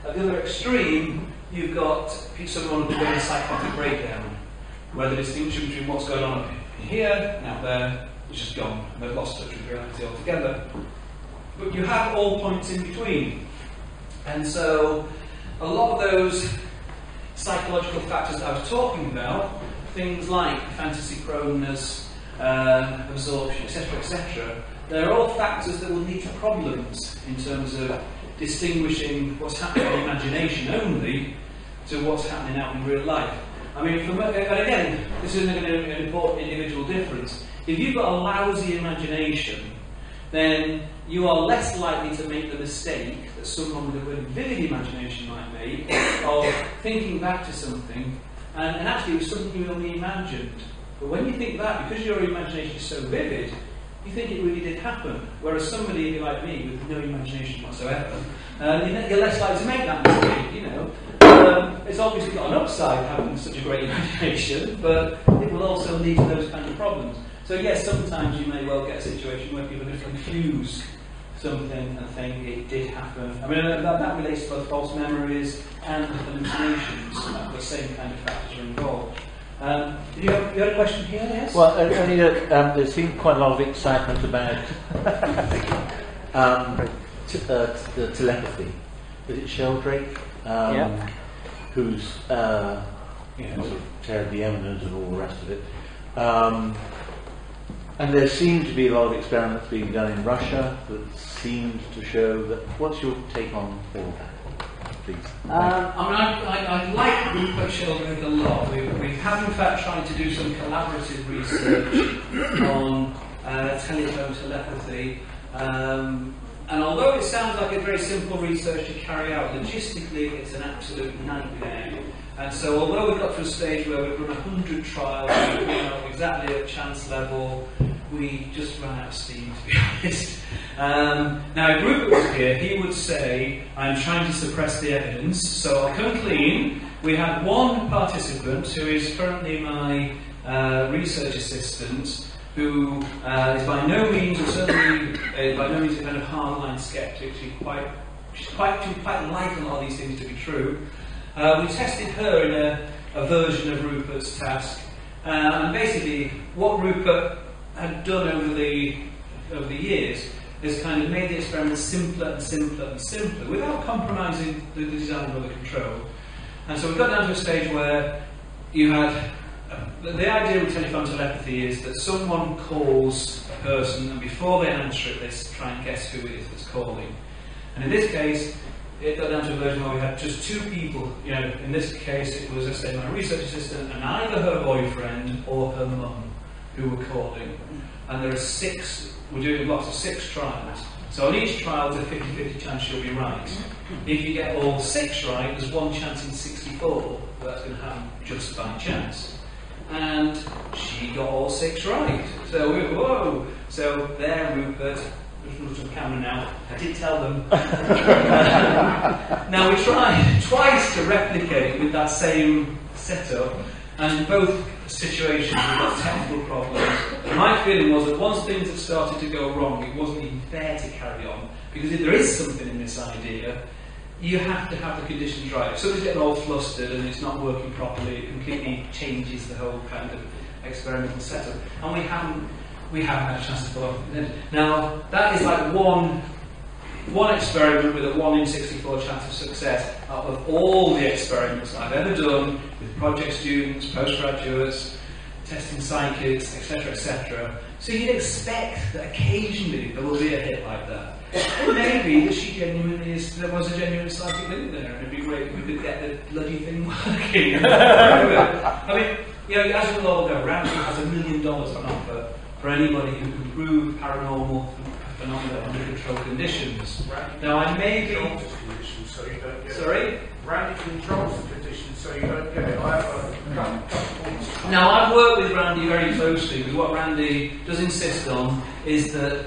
At the other extreme, you've got someone who's got a psychotic breakdown, where the distinction between what's going on here and out there is just gone, and they've lost touch with reality altogether. But you have all points in between. And so, a lot of those psychological factors that I was talking about, things like fantasy proneness, absorption, etc., they're all factors that will lead to problems in terms of distinguishing what's happening in imagination only to what's happening out in real life. And again, this isn't going to be an important individual difference. If you've got a lousy imagination, then you are less likely to make the mistake that someone with a really vivid imagination might make of thinking back to something, and actually it was something you only imagined. But when you think back, because your imagination is so vivid, you think it really did happen. Whereas somebody like me with no imagination whatsoever, you're less likely to make that mistake, It's obviously got an upside having such a great imagination, but it will also lead to those kind of problems. So yes, sometimes you may well get a situation where people are going to confuse something and think it did happen. That relates to both false memories and hallucinations. The same kind of factors are involved. You had a question here, yes? Well, only that there seemed quite a lot of excitement about the telepathy. Is it Sheldrake? Who's sort of terribly eminent and all the rest of it. And there seem to be a lot of experiments being done in Russia that seemed to show that. What's your take on all that, please? I like Rupert Sheldrake a lot. We have in fact tried to do some collaborative research on telephone telepathy. And although it sounds like a very simple research to carry out, logistically it's an absolute nightmare. And so although we got to a stage where we've run 100 trials, exactly at chance level, we just ran out of steam, to be honest. Now, if Rupert was here, he would say, I'm trying to suppress the evidence, so I'll come clean. We have one participant who is currently my research assistant, who is by no means, or certainly by no means a kind of hardline skeptic. She quite like a lot of these things to be true. We tested her in a version of Rupert's task, and basically what Rupert had done over the years is kind of made the experiment simpler and simpler and simpler without compromising the design or the control. And so we got down to a stage where you had the idea with telephone telepathy is that someone calls a person, and before they answer it, they try and guess who it is that's calling. And in this case, it got down to a version where we had just two people. In this case, it was, let's say, my research assistant and either her boyfriend or her mum who were calling. And there are 6. We're doing lots of 6 trials. So on each trial, there's a 50-50 chance you'll be right. If you get all 6 right, there's 1 chance in 64 that that's going to happen just by chance. And she got all 6 right. So we were, whoa! So there, Rupert. There's a camera now. I did tell them. Now we tried twice to replicate with that same setup, and in both situations we got technical problems. And my feeling was that once things had started to go wrong, it wasn't even fair to carry on, because if there is something in this idea, you have to have the conditions right. If somebody's getting all flustered and it's not working properly, it completely changes the whole kind of experimental setup, and we haven't had a chance to follow up. Now, that is like one experiment with a 1 in 64 chance of success out of all the experiments I've ever done with project students, postgraduates, testing psychics, etc., etc. So you'd expect that occasionally there will be a hit like that. It may be that there was a genuine psychic link there, and it'd be great if we could get the bloody thing working. I mean, as we all know, Randy has $1 million on offer for anybody who can prove paranormal phenomena under controlled conditions. Now, I may be... So you don't get Sorry? Randy controls the condition so you don't get it. I have a couple points. Now, I've worked with Randy very closely, because what Randy does insist on is that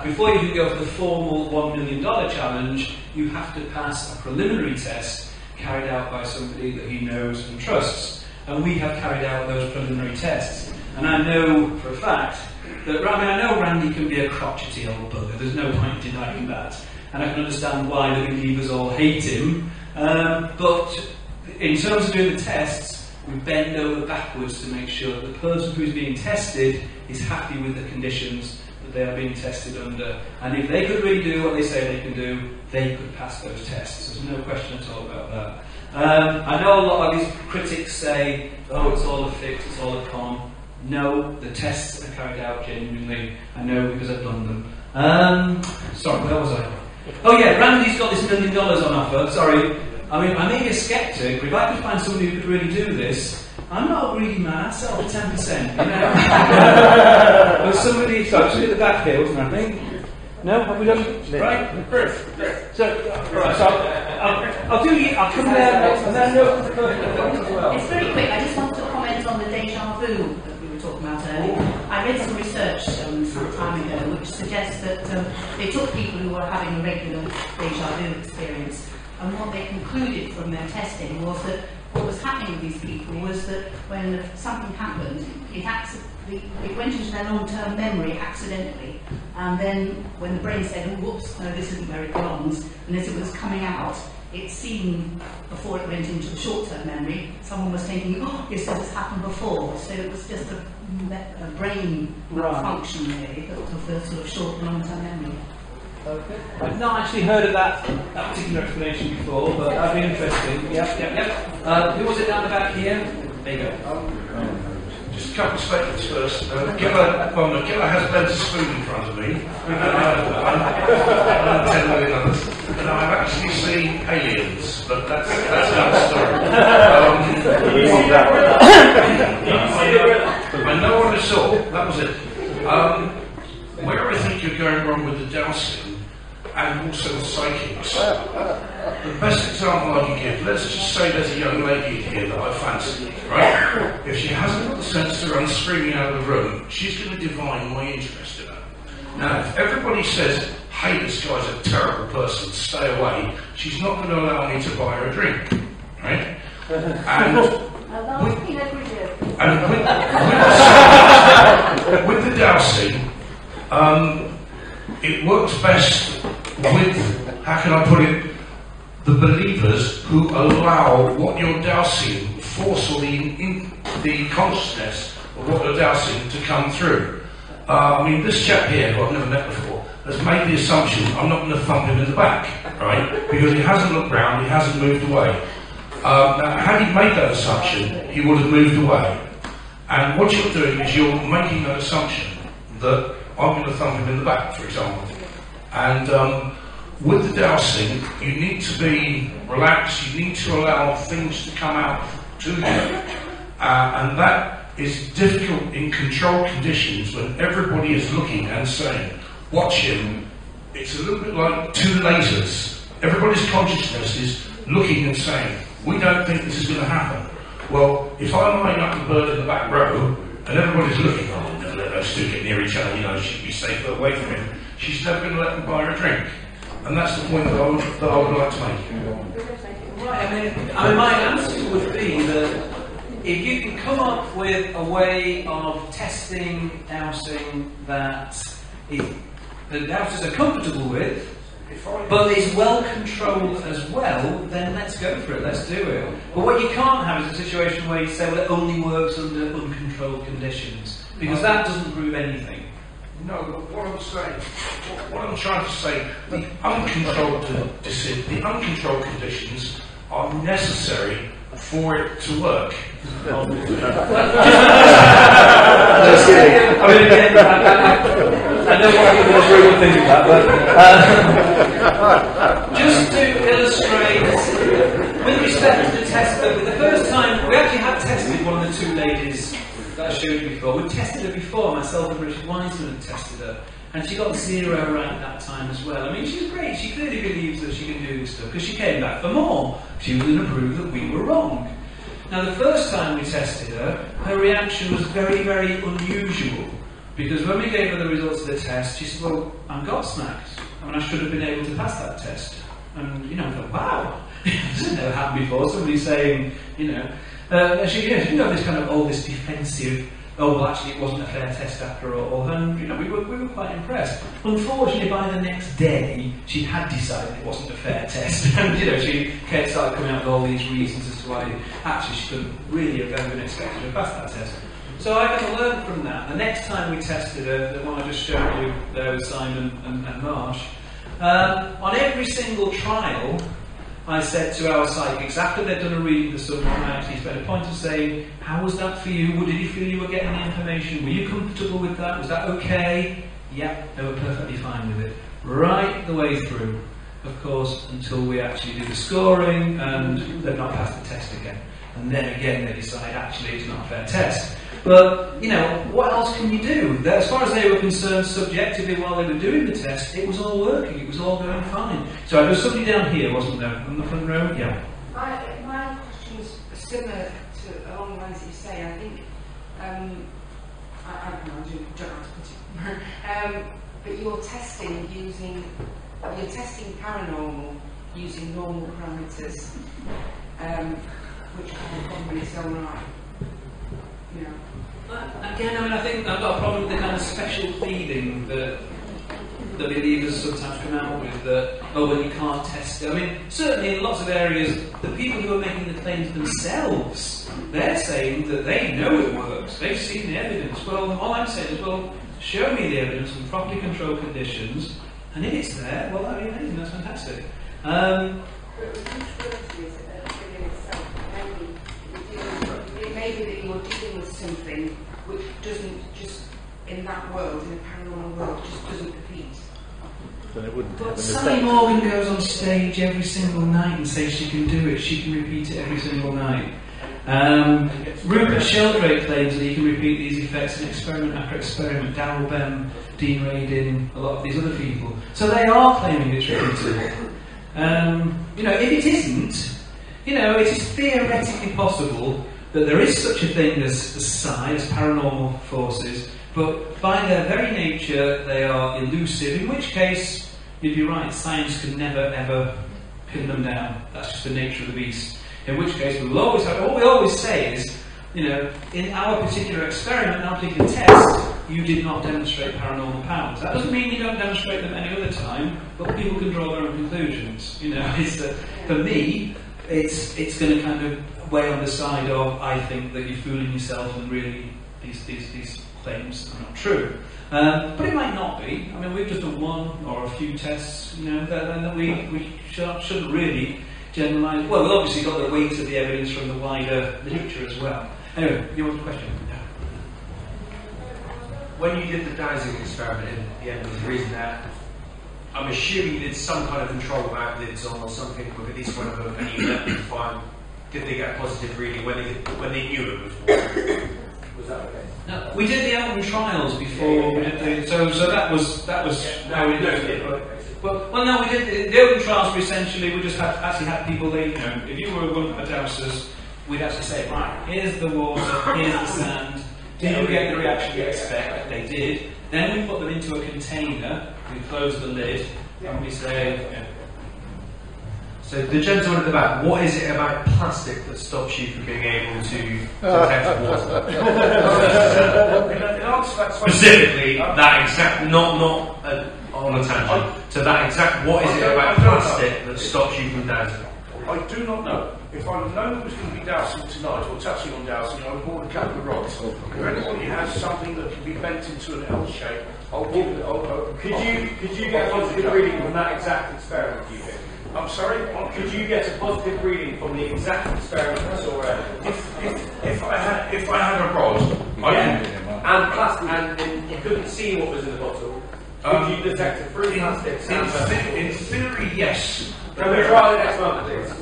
before you can go for the formal $1 million challenge, you have to pass a preliminary test carried out by somebody that he knows and trusts. And we have carried out those preliminary tests. And I know for a fact that, I know Randy can be a crotchety old bugger, there's no point denying that. And I can understand why the believers all hate him. But in terms of doing the tests, we bend over backwards to make sure that the person who's being tested is happy with the conditions that they are being tested under. And if they could really do what they say they can do, they could pass those tests. There's no question at all about that. I know a lot of these critics say, oh, it's all a fix, it's all a con. No, the tests are carried out genuinely. I know because I've done them. Sorry, where was I? Oh yeah, Randy's got this $1 million on offer. Sorry. I mean, I may be a skeptic, but if I could find somebody who could really do this, I'm not a greedy man, I'd sell for 10%, you know? There's somebody, actually at the back here, wasn't there, I think? No? Have we done it? Right? Chris. So, right, so I'll come there and then go to the first as well. It's very quick, I just wanted to comment on the deja vu that we were talking about earlier. I read some research some time ago which suggests that they took people who were having a regular deja vu experience, and what they concluded from their testing was that what was happening with these people was that when something happened, it went into their long-term memory accidentally, and then when the brain said, oh, whoops, no, this isn't where it belongs, and as it was coming out, it seemed, before it went into the short-term memory, someone was thinking, oh, yes, this has happened before, so it was just a brain malfunction really, of the sort of short and long-term memory. Okay. I've not actually heard of that particular explanation before, but that'd be interesting. Yep. Who was it down the back here? There you go. Just a couple of statements first. Killer has plenty of spoon in front of me. And 10 million others. And I've actually seen aliens, but that's another story. I know what I saw. That was it. Where I think you're going wrong with the dowsing, and also the psychics. The best example I can give, let's just say there's a young lady here that I fancy, right? If she hasn't got the sense to run screaming out of the room, she's going to divine my interest in her. Now, if everybody says, hey, this guy's a terrible person, stay away, she's not going to allow me to buy her a drink, right? And with the dowsing, it works best with, how can I put it, the believers who allow what you're dowsing, forcefully in the consciousness of what you're dowsing to come through. I mean, this chap here, who I've never met before, has made the assumption I'm not going to thump him in the back, right? Because he hasn't looked round, he hasn't moved away. Now, had he made that assumption, he would have moved away. And what you're doing is you're making that assumption that I'm going to thump him in the back, for example. And with the dowsing, you need to be relaxed, you need to allow things to come out to you. And that is difficult in controlled conditions when everybody is looking and saying, watch him. It's a little bit like two lasers. Everybody's consciousness is looking and saying, we don't think this is going to happen. Well, if I'm lining up the bird in the back row, and everybody's looking, oh, never let those two get near each other, you know, she'd be safer away from him. She's never going to let them buy her a drink. And that's the point that I would like to make. Right, I mean, my answer would be that if you can come up with a way of testing dowsing that the doubters are comfortable with, but it's well controlled as well, then let's go for it, let's do it. But what you can't have is a situation where you say, well, it only works under uncontrolled conditions, because that doesn't prove anything. No, but what I'm saying, what I'm trying to say, the uncontrolled conditions are necessary for it to work. Just kidding. I mean, again, I know what people in this room would think of that, but just to illustrate, with respect to the test, the first time we actually had tested one of the two ladies that I showed you before. We tested her before, myself and Richard Wiseman had tested her, and she got 0 right that time as well. I mean, she's great, she clearly believes that she can do this stuff, because she came back for more. She was going to prove that we were wrong. Now, the first time we tested her, her reaction was very, very unusual, because when we gave her the results of the test, she said, well, I'm gobsmacked. I mean, I should have been able to pass that test. And, I thought, wow, this has never happened before, somebody saying, she got this kind of, this defensive, well, actually it wasn't a fair test after all, and, we were quite impressed. Unfortunately, by the next day, she had decided it wasn't a fair test, and, she started coming out with all these reasons as to why, actually, she couldn't really have ever been expected to pass that test. So I kind of learned from that. The next time we tested her, the one I just showed you there with Simon and Marsh, on every single trial, I said to our psychics, after they'd done a reading for someone, I actually spent a point of saying, how was that for you? Did you feel you were getting the information? Were you comfortable with that? Was that okay? Yeah, they were perfectly fine with it. Right the way through, of course, until we actually do the scoring and they've not passed the test again. And then again they decide, actually, it's not a fair test. But, what else can you do? As far as they were concerned, subjectively, while they were doing the test, it was all working, it was all going fine. So there was somebody down here, wasn't there, on the front row? Yeah. My question is similar to along the lines that you say. I think, I don't know how to put it, but you're testing paranormal using normal parameters, which can come in its own right. Again, I think I've got a problem with the kind of special feeding that the believers sometimes come out with, that, well, you can't test it. I mean, certainly in lots of areas, the people who are making the claims themselves, they're saying that they know it works, they've seen the evidence. Well, all I'm saying is, well, show me the evidence in properly controlled conditions, and if it's there, well, I think that's fantastic. It may be that you're dealing with something which doesn't just, in that world, in the paranormal world, just doesn't repeat. Then it wouldn't But have an Sally effect. Morgan goes on stage every single night and says she can do it, she can repeat it every single night. Rupert Sheldrake claims that he can repeat these effects in experiment after experiment. Darrell Bem, Dean Radin, a lot of these other people. So they are claiming it's repeatable. If it isn't, it is theoretically possible that there is such a thing as psi, as paranormal forces, but by their very nature they are elusive, in which case, you'd be right, science can never ever pin them down. That's just the nature of the beast. In which case, what we always say is, in our particular experiment, in our particular test, you did not demonstrate paranormal powers. That doesn't mean you don't demonstrate them any other time, but people can draw their own conclusions. It's that, for me, it's going to kind of weigh on the side of, I think that you're fooling yourself and really these claims are not true. But it might not be. I mean, we've just done one or a few tests, that we shouldn't really generalise. Well, we've obviously got the weight of the evidence from the wider literature as well. Anyway, you want a question? Yeah. When you did the dowsing experiment in the end of the reason that, I'm assuming you did some kind of control about lids on or something with at least one of them, and you let them find, did they get a positive reading when they knew it was water? Was that okay? No, we did the album trials before we did the, so that was how we did it. Well, no, we did the open trials. We just had people. If you were one of the dowsers, we'd actually say, right, here's the water, here's the sand. Did you get the reaction you expect? They did. Then we put them into a container. We close the lid, and we say. So the gentleman at the back, what is it about plastic that stops you from being able to detect water? Specifically, that exact, not on a tangent. So that exact, what is it about plastic that stops you from dowsing? I do not know. If I known it was going to be dowsing tonight, or touching on dowsing, I would have bought a couple of rods. If anybody has something that can be bent into an L shape, I'll give it. Could you get a positive reading from that exact experiment, do you think? I'm sorry? Could you get a positive reading from the exact experiment you saw earlier? If I had a rod, and plastic, and you couldn't see what was in the bottle, could you detect it through plastic? In theory, yes. Can we try it next month, please?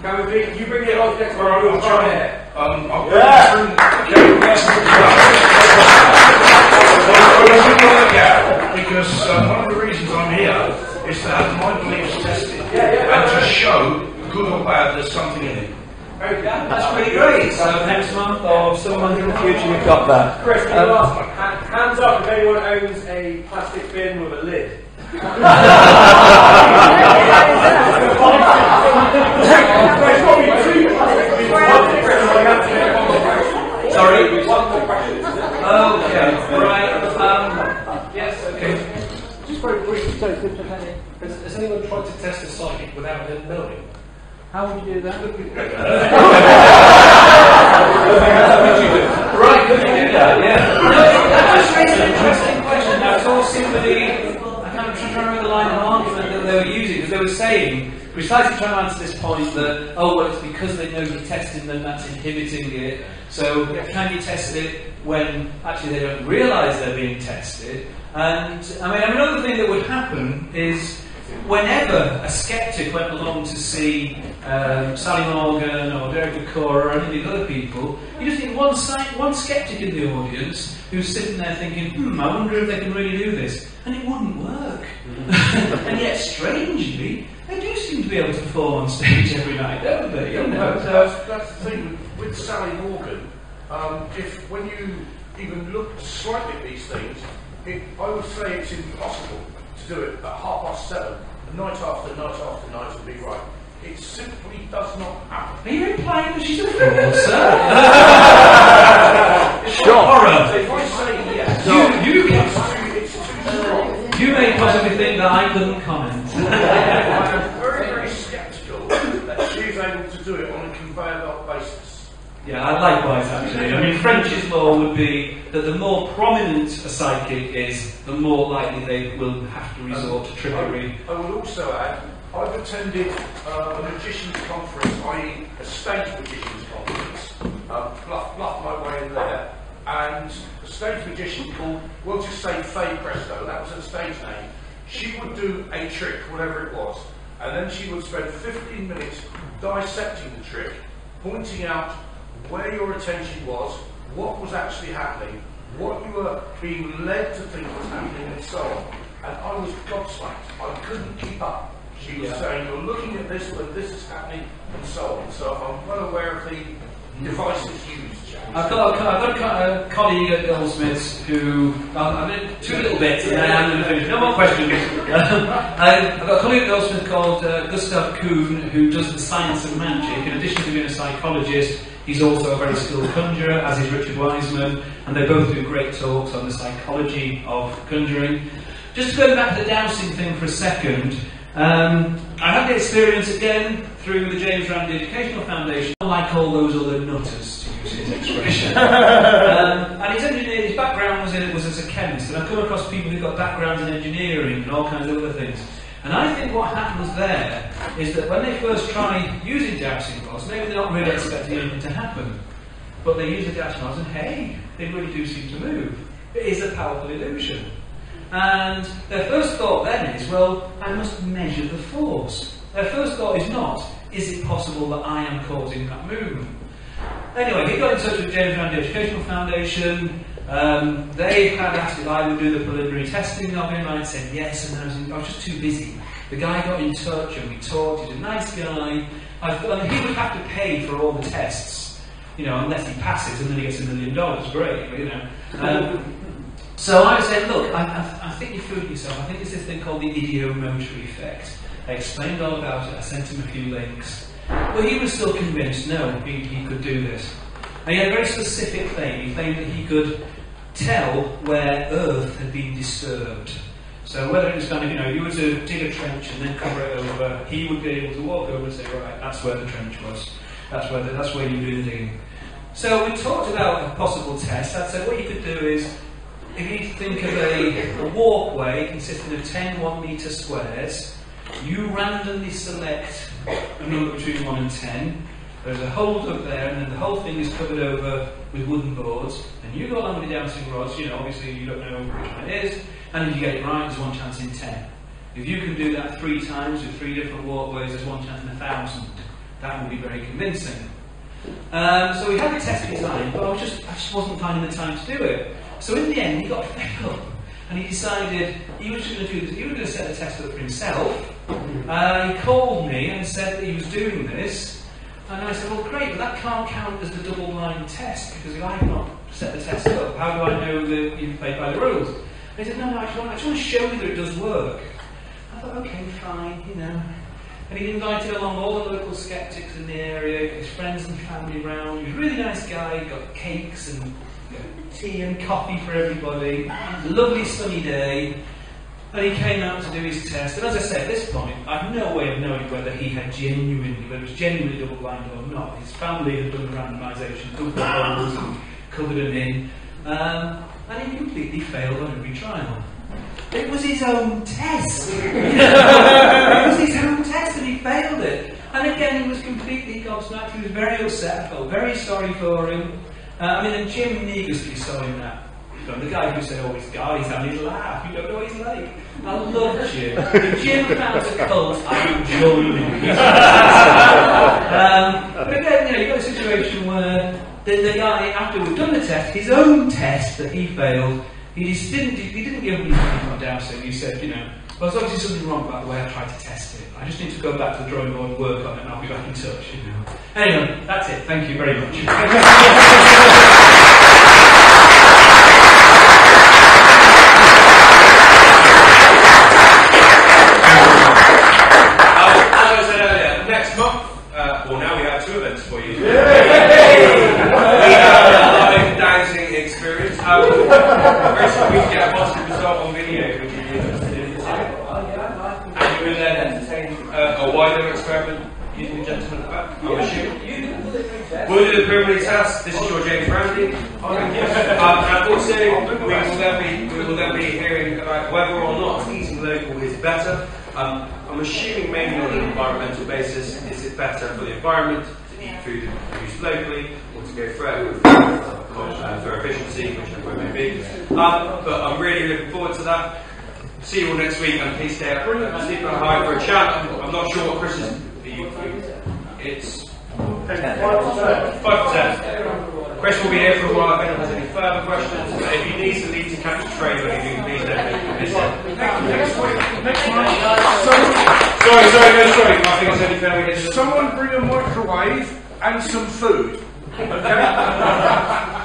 Can you bring it on next month? We'll try it. Because one of the reasons I'm here is to have my beliefs tested and to show, good or bad, there's something in it. That's pretty great. So next month or some month in the future, we've got that. Chris, can you ask? Hands up if anyone owns a plastic bin with a lid. Sorry. Okay. Right. Yes. Okay. Just very briefly, has anyone tried to test a psychic without them knowing? How would you do that? Right, could you do that? Yeah. No, that just raises an interesting question. Now, it's all somebody. I'm trying to remember the line of argument that they were using, because they were saying, precisely trying to answer this point that, oh, well, it's because they know you're testing them, that's inhibiting it. So, can you test it when actually they don't realise they're being tested? And, I mean, another thing that would happen is, whenever a skeptic went along to see Sally Morgan or Derek McCor or any of these other people, you just need one skeptic in the audience who's sitting there thinking, I wonder if they can really do this. And it wouldn't work. And yet, strangely, they do seem to be able to perform on stage every night, don't they? You know, That's the thing with Sally Morgan. If when you even look slightly at these things, I would say it's impossible to do it at 7:30, night after night after night, to be right. It simply does not happen. Are you implying that she's a fool, sir? Sure. Horror. If I say yes, it's too strong. You may possibly think that I couldn't comment. I am very, very sceptical that she is able to do it on a conveyor belt basis. Yeah, I likewise actually. I mean, French's law would be that the more prominent a psychic is, the more likely they will have to resort to trickery. I would also add, I've attended a magician's conference, i.e. a stage magician's conference, bluff my way in there, and a stage magician called, we'll just say Faye Presto, that was her stage name. She would do a trick, whatever it was, and then she would spend 15 minutes dissecting the trick, pointing out where your attention was, what was actually happening, what you were being led to think was happening, and so on. And I was gobsmacked. I couldn't keep up. She was saying, you're looking at this when this is happening, and so on. So I'm well aware of the devices used. I've got a colleague at Goldsmiths who, I'm going to two little bits and then I'm going to finish. No more questions. I've got a colleague at Goldsmiths called Gustav Kuhn, who does the science of magic. In addition to being a psychologist, he's also a very skilled conjurer, as is Richard Wiseman, and they both do great talks on the psychology of conjuring. Just going back to the dowsing thing for a second, I had the experience again through the James Randi Educational Foundation, unlike all those other nutters, to use his expression. And his background was as a chemist, and I've come across people who've got backgrounds in engineering and all kinds of other things. And I think what happens there is that when they first try using dowsing rods, maybe they're not really expecting anything to happen, but they use the dowsing rods and hey, they really do seem to move. It is a powerful illusion. And their first thought then is, well, I must measure the force. Their first thought is not, is it possible that I am causing that movement? Anyway, he got in touch with James Randi Educational Foundation. They had asked if I would do the preliminary testing of him. I'd said yes, and I was just too busy. The guy got in touch and we talked. He's a nice guy. And he would have to pay for all the tests, unless he passes and then he gets $1 million. Great, So I said, look, I think you're fooling yourself. I think there's this thing called the idiomotor effect. I explained all about it. I sent him a few links. But he was still convinced, no, he could do this. And he had a very specific claim. He claimed that he could tell where Earth had been disturbed. So whether it was kind of, you were to dig a trench and then cover it over, he would be able to walk over and say, right, that's where the trench was. That's where you were doing the digging. So we talked about a possible test. I'd say what you could do is, if you think of a walkway consisting of 10 1-metre squares, you randomly select a number between 1 and 10. There's a hold up there, and then the whole thing is covered over with wooden boards. And you go along with the dancing rods. Obviously you don't know which one it is. And if you get it right, there's 1 chance in 10. If you can do that 3 times with 3 different walkways, there's 1 chance in 1,000. That will be very convincing. So we had the test designed, but I just wasn't finding the time to do it. So in the end, he got fed up, and he decided he was just going to do this. He was going to set the test up for himself. He called me and said that he was doing this, and I said, well, great, but that can't count as the double-blind test, because if I've not set the test up, how do I know that you've played by the rules? And he said, no, I just want to show you that it does work. I thought, okay, fine, And he invited along all the local skeptics in the area, his friends and family round. He was a really nice guy, he got cakes and tea and coffee for everybody. A lovely sunny day. And he came out to do his test. And as I say, at this point, I have no way of knowing whether it was genuinely double-blind or not. His family had done the randomisation, took the holes and covered him in. And he completely failed on every trial. It was his own test. It was his own test, and he failed it. And again, he was completely gobsmacked. He was very upset. I felt very sorry for him. And Jim needlessly saw him that. The guy who said, he's having his laugh. You don't know what he's like. I love Jim. If Jim found a cult, I would join him. But again, you got a situation where the guy, after we'd done the test, his own test that he failed, he didn't give me anything on dowsing. He said, well, there's obviously something wrong about the way I tried to test it. I just need to go back to the drawing board and work on it, and I'll be back in touch. Anyway, that's it. Thank you very much. As I said earlier, next month, now we have 2 events for you. We have a live dancing experience. Very soon we can get a positive result on video, which you'd be interested in. And you will then entertain a wider experiment using the gentleman at the back. I'm assuming. We'll do the preliminary test. This is your James Brandy. And also, we will then be hearing about whether or not eating local is better. I'm assuming mainly on an environmental basis. Is it better for the environment to eat food produced locally, or to go for efficiency, whichever it may be? But I'm really looking forward to that. See you all next week, and please stay up. Sleep on high for a chat. I'm not sure what Chris is. It's 5 to 10. Chris will be here for a while if anyone has any further questions. If you need to leave to catch a train or anything, please don't miss it. Sorry. I think I said it fairly. Someone bring a microwave and some food. Okay?